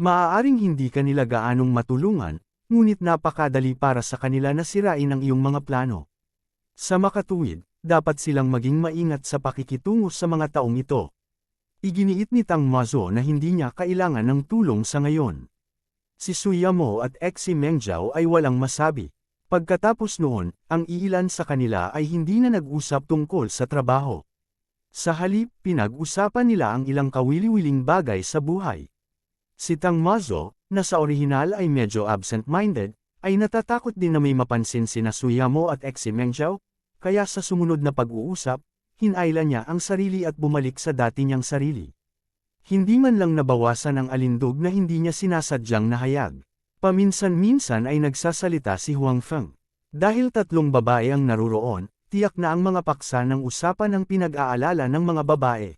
Maaaring hindi kanila gaanong matulungan, ngunit napakadali para sa kanila na sirain ang iyong mga plano. Sa makatuwid, dapat silang maging maingat sa pakikitungo sa mga taong ito. Iginiit ni Tang Mazo na hindi niya kailangan ng tulong sa ngayon. Si Suyamo at Exi Mengjiao ay walang masabi. Pagkatapos noon, ang iilan sa kanila ay hindi na nag-usap tungkol sa trabaho. Sa halip, pinag-usapan nila ang ilang kawili-wiling bagay sa buhay. Si Tang Mazo, na sa orihinal ay medyo absent-minded, ay natatakot din na may mapansin sina Suyamo at Exi Mengjiao, kaya sa sumunod na pag-uusap, hinayla niya ang sarili at bumalik sa dati niyang sarili. Hindi man lang nabawasan ang alindog na hindi niya sinasadyang nahayag. Paminsan-minsan ay nagsasalita si Huang Feng. Dahil tatlong babae ang naruroon, tiyak na ang mga paksa ng usapan ang pinag-aalala ng mga babae.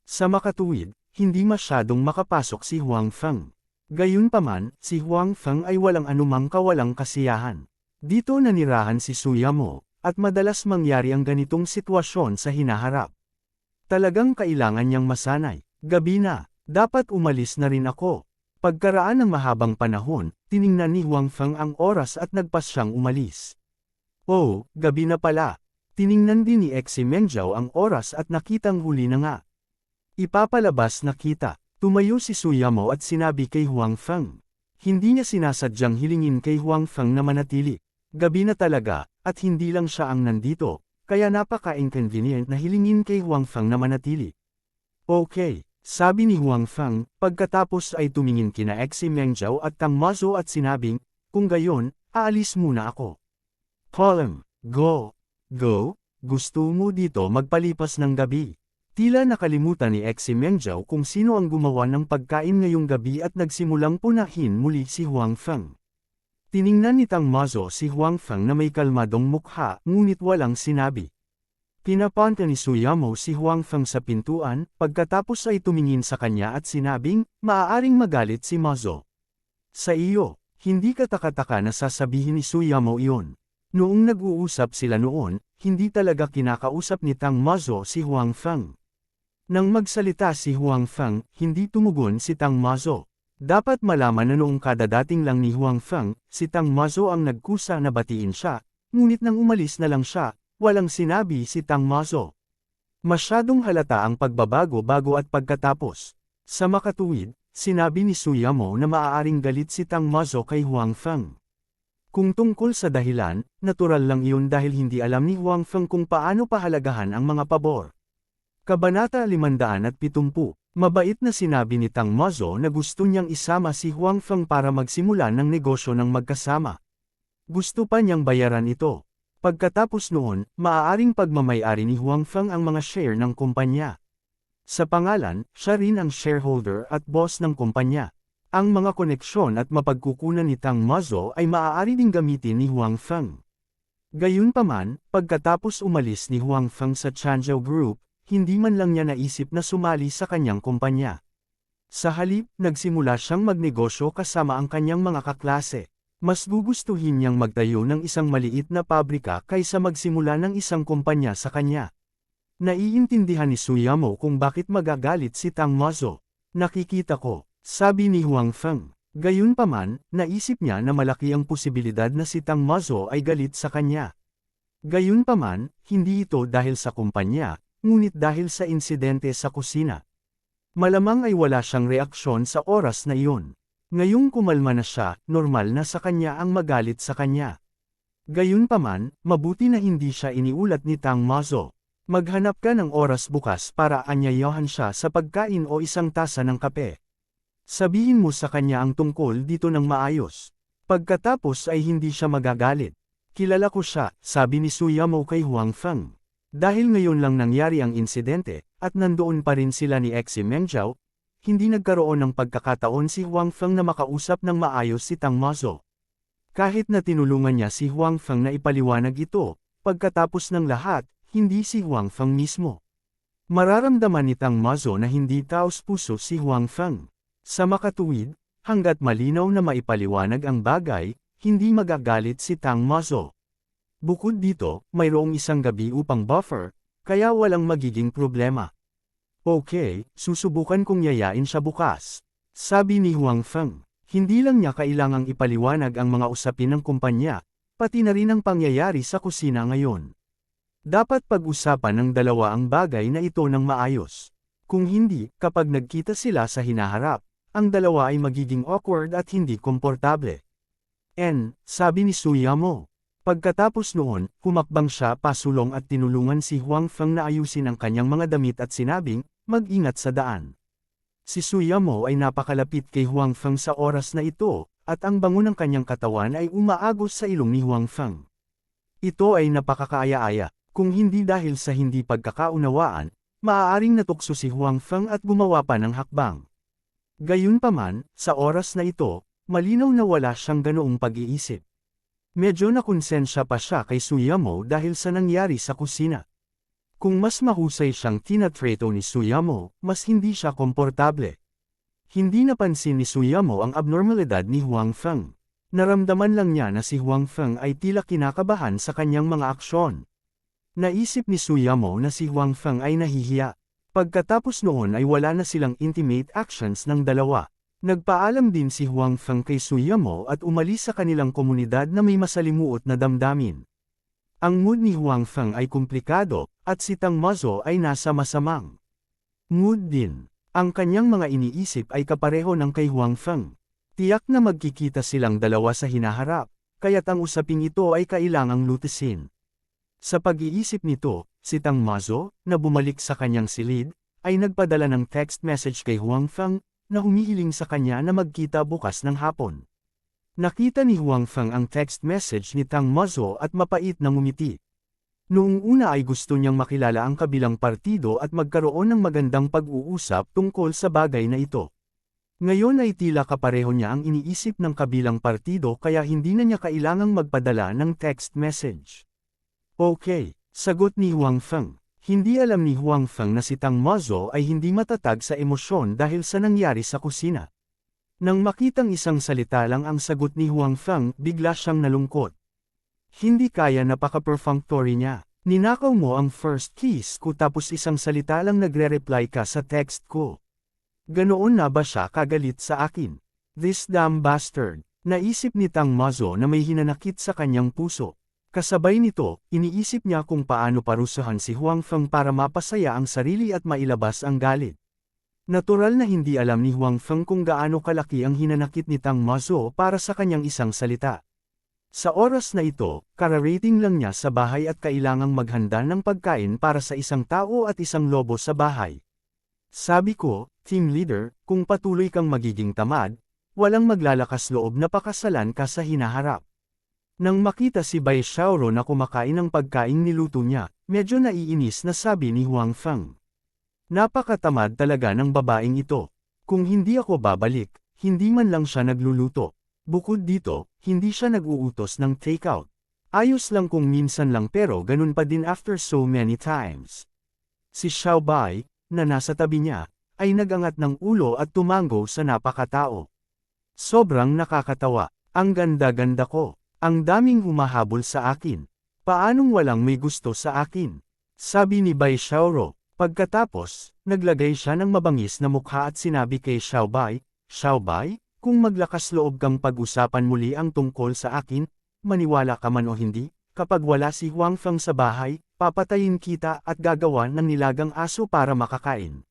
Sa makatuwid, hindi masyadong makapasok si Huang Feng. Gayunpaman, si Huang Feng ay walang anumang kawalang kasiyahan. Dito nanirahan si Suyamo, at madalas mangyari ang ganitong sitwasyon sa hinaharap. Talagang kailangan niyang masanay. Gabi na, dapat umalis na rin ako. Pagkaraan ng mahabang panahon, tiningnan ni Huang Feng ang oras at nagpas siyang umalis. Oh, gabi na pala. Tiningnan din ni Exi Mengjiao ang oras at nakitang huli na nga. Ipapalabas na kita. Tumayo si Suyamo at sinabi kay Huang Feng. Hindi niya sinasadyang hilingin kay Huang Feng na manatili. Gabi na talaga, at hindi lang siya ang nandito, kaya napaka-inconvenient na hilingin kay Huang Feng na manatili. Okay, sabi ni Huang Feng, pagkatapos ay tumingin kina Exi Mengjiao at Tang Mazo at sinabing, kung gayon, aalis muna ako. Column, go, gusto mo dito magpalipas ng gabi. Tila nakalimutan ni Exi Mengjiao kung sino ang gumawa ng pagkain ngayong gabi at nagsimulang punahin muli si Huang Feng. Tiningnan ni Tang Mazo si Huang Feng na may kalmadong mukha, ngunit walang sinabi. Pinapunta ni Suyamo si Huang Feng sa pintuan, pagkatapos ay tumingin sa kanya at sinabing, maaaring magalit si Mazo. Sa iyo, hindi ka taka-taka na sasabihin ni Suyamo iyon. Noong nag-uusap sila noon, hindi talaga kinakausap ni Tang Mazo si Huang Feng. Nang magsalita si Huang Feng, hindi tumugon si Tang Mazo. Dapat malaman na noong kadadating lang ni Huang Feng, si Tang Mazo ang nagkusa na batiin siya, ngunit nang umalis na lang siya, walang sinabi si Tang Mazo. Masyadong halata ang pagbabago bago at pagkatapos. Sa makatuwid, sinabi ni Suyamo na maaaring galit si Tang Mazo kay Huang Feng. Kung tungkol sa dahilan, natural lang iyon dahil hindi alam ni Huang Feng kung paano pahalagahan ang mga pabor. Kabanata 570, mabait na sinabi ni Tang Mazo na gusto niyang isama si Huang Feng para magsimula ng negosyo ng magkasama. Gusto pa niyang bayaran ito. Pagkatapos noon, maaaring pagmamay-ari ni Huang Feng ang mga share ng kumpanya. Sa pangalan, siya rin ang shareholder at boss ng kumpanya. Ang mga koneksyon at mapagkukunan ni Tang Mazo ay maaari ding gamitin ni Huang Feng. Gayunpaman, pagkatapos umalis ni Huang Feng sa Changzhou Group, hindi man lang niya naisip na sumali sa kanyang kumpanya. Sa halip, nagsimula siyang magnegosyo kasama ang kanyang mga kaklase. Mas gugustuhin niyang magtayo ng isang maliit na pabrika kaysa magsimula ng isang kumpanya sa kanya. Naiintindihan ni Suyamo kung bakit magagalit si Tang Mazo. Nakikita ko, sabi ni Huang Feng. Gayunpaman, naisip niya na malaki ang posibilidad na si Tang Mazo ay galit sa kanya. Gayunpaman, hindi ito dahil sa kumpanya, ngunit dahil sa insidente sa kusina. Malamang ay wala siyang reaksyon sa oras na iyon. Ngayong kumalma na siya, normal na sa kanya ang magalit sa kanya. Gayunpaman, mabuti na hindi siya iniulat ni Tang Mazo. Maghanap ka ng oras bukas para anyayahan siya sa pagkain o isang tasa ng kape. Sabihin mo sa kanya ang tungkol dito ng maayos. Pagkatapos ay hindi siya magagalit. Kilala ko siya, sabi ni Suyamo kay Huang Feng. Dahil ngayon lang nangyari ang insidente, at nandoon pa rin sila ni Xi Mengzhao, hindi nagkaroon ng pagkakataon si Huang Feng na makausap ng maayos si Tang Mazo. Kahit na tinulungan niya si Huang Feng na ipaliwanag ito, pagkatapos ng lahat, hindi si Huang Feng mismo. Mararamdaman ni Tang Mazo na hindi taos-puso si Huang Feng. Sa makatuwid, hanggat malinaw na maipaliwanag ang bagay, hindi magagalit si Tang Mazo. Bukod dito, mayroong isang gabi upang buffer, kaya walang magiging problema. Okay, susubukan kong yayain siya bukas. Sabi ni Huang Feng, hindi lang niya kailangang ipaliwanag ang mga usapin ng kumpanya, pati na rin ang pangyayari sa kusina ngayon. Dapat pag-usapan ng dalawa ang bagay na ito ng maayos. Kung hindi, kapag nagkita sila sa hinaharap, ang dalawa ay magiging awkward at hindi komportable. Sabi ni Suyamo. Pagkatapos noon, humakbang siya pasulong at tinulungan si Huang Feng na ayusin ang kanyang mga damit at sinabing, mag-ingat sa daan. Si Suyamo ay napakalapit kay Huang Feng sa oras na ito, at ang bango ng kanyang katawan ay umaagos sa ilong ni Huang Feng. Ito ay napakakaaya-aya, kung hindi dahil sa hindi pagkakaunawaan, maaaring natukso si Huang Feng at gumawa pa ng hakbang. Gayunpaman, sa oras na ito, malinaw na wala siyang ganoong pag-iisip. Medyo nakonsensya pa siya kay Suyamo dahil sa nangyari sa kusina. Kung mas mahusay siyang tinatreto ni Suyamo, mas hindi siya komportable. Hindi napansin ni Suyamo ang abnormalidad ni Huang Feng. Naramdaman lang niya na si Huang Feng ay tila kinakabahan sa kanyang mga aksyon. Naisip ni Suyamo na si Huang Feng ay nahihiya. Pagkatapos noon ay wala na silang intimate actions ng dalawa. Nagpaalam din si Huang Feng kay Suyamo at umalis sa kanilang komunidad na may masalimuot na damdamin. Ang mood ni Huang Feng ay komplikado, at si Tang Mazo ay nasa masamang mood din. Ang kanyang mga iniisip ay kapareho ng kay Huang Feng. Tiyak na magkikita silang dalawa sa hinaharap, kaya't ang usaping ito ay kailangang lutisin. Sa pag-iisip nito, si Tang Mazo, na bumalik sa kanyang silid, ay nagpadala ng text message kay Huang Feng, na humihiling sa kanya na magkita bukas ng hapon. Nakita ni Huang Feng ang text message ni Tang Mazo at mapait na ngumiti. Noong una ay gusto niyang makilala ang kabilang partido at magkaroon ng magandang pag-uusap tungkol sa bagay na ito. Ngayon ay tila kapareho niya ang iniisip ng kabilang partido kaya hindi na niya kailangang magpadala ng text message. Okay, sagot ni Huang Feng. Hindi alam ni Huang Feng na si Tang Mazo ay hindi matatag sa emosyon dahil sa nangyari sa kusina. Nang makitang isang salita lang ang sagot ni Huang Feng, bigla siyang nalungkot. Hindi kaya napaka-perfunctory niya. Ninakaw mo ang first kiss ko tapos isang salita lang nagre-reply ka sa text ko. Ganoon na ba siya kagalit sa akin? This damn bastard. Naisip ni Tang Mazo na may hinanakit sa kanyang puso. Kasabay nito, iniisip niya kung paano parusahan si Huang Feng para mapasaya ang sarili at mailabas ang galit. Natural na hindi alam ni Huang Feng kung gaano kalaki ang hinanakit ni Tang Mazo para sa kanyang isang salita. Sa oras na ito, kararating lang niya sa bahay at kailangang maghanda ng pagkain para sa isang tao at isang lobo sa bahay. Sabi ko, team leader, kung patuloy kang magiging tamad, walang maglalakas loob na pakasalan ka sa hinaharap. Nang makita si Bai Xiaoro na kumakain ng pagkaing niluto niya, medyo naiinis na sabi ni Huang Feng. Napakatamad talaga ng babaeng ito. Kung hindi ako babalik, hindi man lang siya nagluluto. Bukod dito, hindi siya nag-uutos ng takeout. Ayos lang kung minsan lang pero ganun pa din after so many times. Si Xiao Bai, na nasa tabi niya, ay nagangat ng ulo at tumango sa napakatao. Sobrang nakakatawa. Ang ganda-ganda ko. Ang daming humahabol sa akin. Paanong walang may gusto sa akin? Sabi ni Bai Xiaoro. Pagkatapos, naglagay siya ng mabangis na mukha at sinabi kay Xiao Bai, Xiao Bai, kung maglakas loob kang pag-usapan muli ang tungkol sa akin, maniwala ka man o hindi, kapag wala si Huang Feng sa bahay, papatayin kita at gagawa ng nilagang aso para makakain.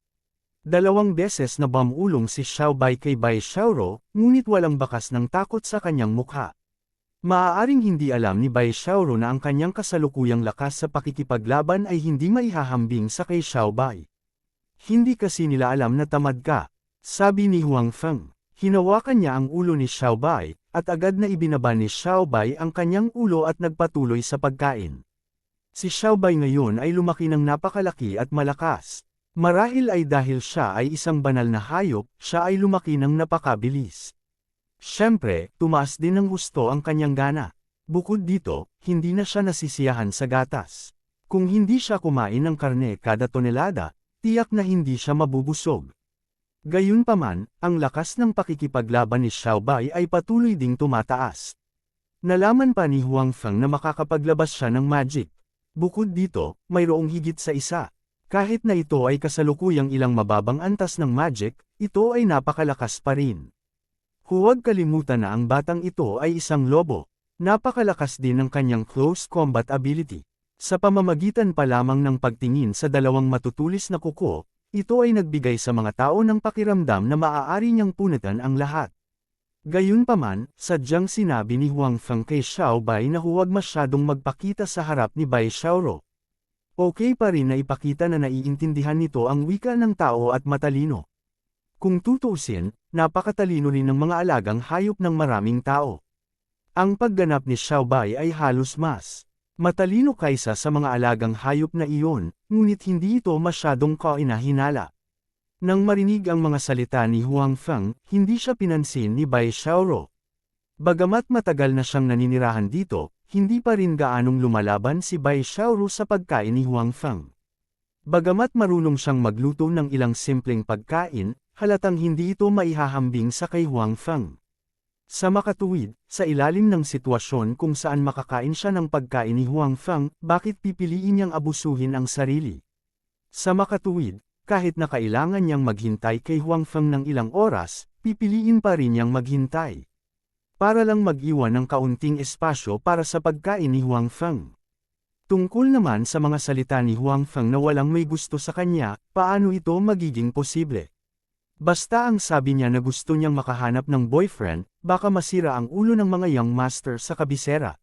2 beses na bamulong si Xiao Bai kay Bai Xiaoro, ngunit walang bakas ng takot sa kanyang mukha. Maaaring hindi alam ni Bai Xiaoro na ang kanyang kasalukuyang lakas sa pakikipaglaban ay hindi maihahambing sa kay Xiao Bai. Hindi kasi nila alam na tamad ka, sabi ni Huang Feng. Hinawakan niya ang ulo ni Xiao Bai, at agad na ibinaba ni Xiao Bai ang kanyang ulo at nagpatuloy sa pagkain. Si Xiao Bai ngayon ay lumaki ng napakalaki at malakas. Marahil ay dahil siya ay isang banal na hayop, siya ay lumaki ng napakabilis. Siyempre, tumaas din ng husto ang kanyang gana. Bukod dito, hindi na siya nasisiyahan sa gatas. Kung hindi siya kumain ng karne kada tonelada, tiyak na hindi siya mabubusog. Gayunpaman, ang lakas ng pakikipaglaban ni Xiao Bai ay patuloy ding tumataas. Nalaman pa ni Huang Feng na makakapaglabas siya ng magic. Bukod dito, mayroong higit sa isa. Kahit na ito ay kasalukuyang ilang mababang antas ng magic, ito ay napakalakas pa rin. Huwag kalimutan na ang batang ito ay isang lobo. Napakalakas din ng kanyang close combat ability. Sa pamamagitan pa lamang ng pagtingin sa 2 matutulis na kuko, ito ay nagbigay sa mga tao ng pakiramdam na maaari niyang punatan ang lahat. Gayunpaman, sadyang sinabi ni Huang Feng kay Xiao Bai na huwag masyadong magpakita sa harap ni Bai Xiaoro. Okay pa rin na ipakita na naiintindihan nito ang wika ng tao at matalino. Kung tutuusin, napakatalino rin ng mga alagang hayop ng maraming tao. Ang pagganap ni Xiao Bai ay halos mas matalino kaysa sa mga alagang hayop na iyon, ngunit hindi ito masyadong kainahinala. Nang marinig ang mga salita ni Huang Feng, hindi siya pinansin ni Bai Xiaoro. Bagamat matagal na siyang naninirahan dito, hindi pa rin gaanong lumalaban si Bai Xiaoro sa pagkain ni Huang Feng. Bagamat marunong siyang magluto ng ilang simpleng pagkain, halatang hindi ito maihahambing sa kay Huang Feng. Sa makatuwid, sa ilalim ng sitwasyon kung saan makakain siya ng pagkain ni Huang Feng, bakit pipiliin niyang abusuhin ang sarili? Sa makatuwid, kahit na kailangan niyang maghintay kay Huang Feng ng ilang oras, pipiliin pa rin niyang maghintay. Para lang mag-iwan ng kaunting espasyo para sa pagkain ni Huang Feng. Tungkol naman sa mga salita ni Huang Feng na walang may gusto sa kanya, paano ito magiging posible? Basta ang sabi niya na gusto niyang makahanap ng boyfriend, baka masira ang ulo ng mga young master sa kabisera.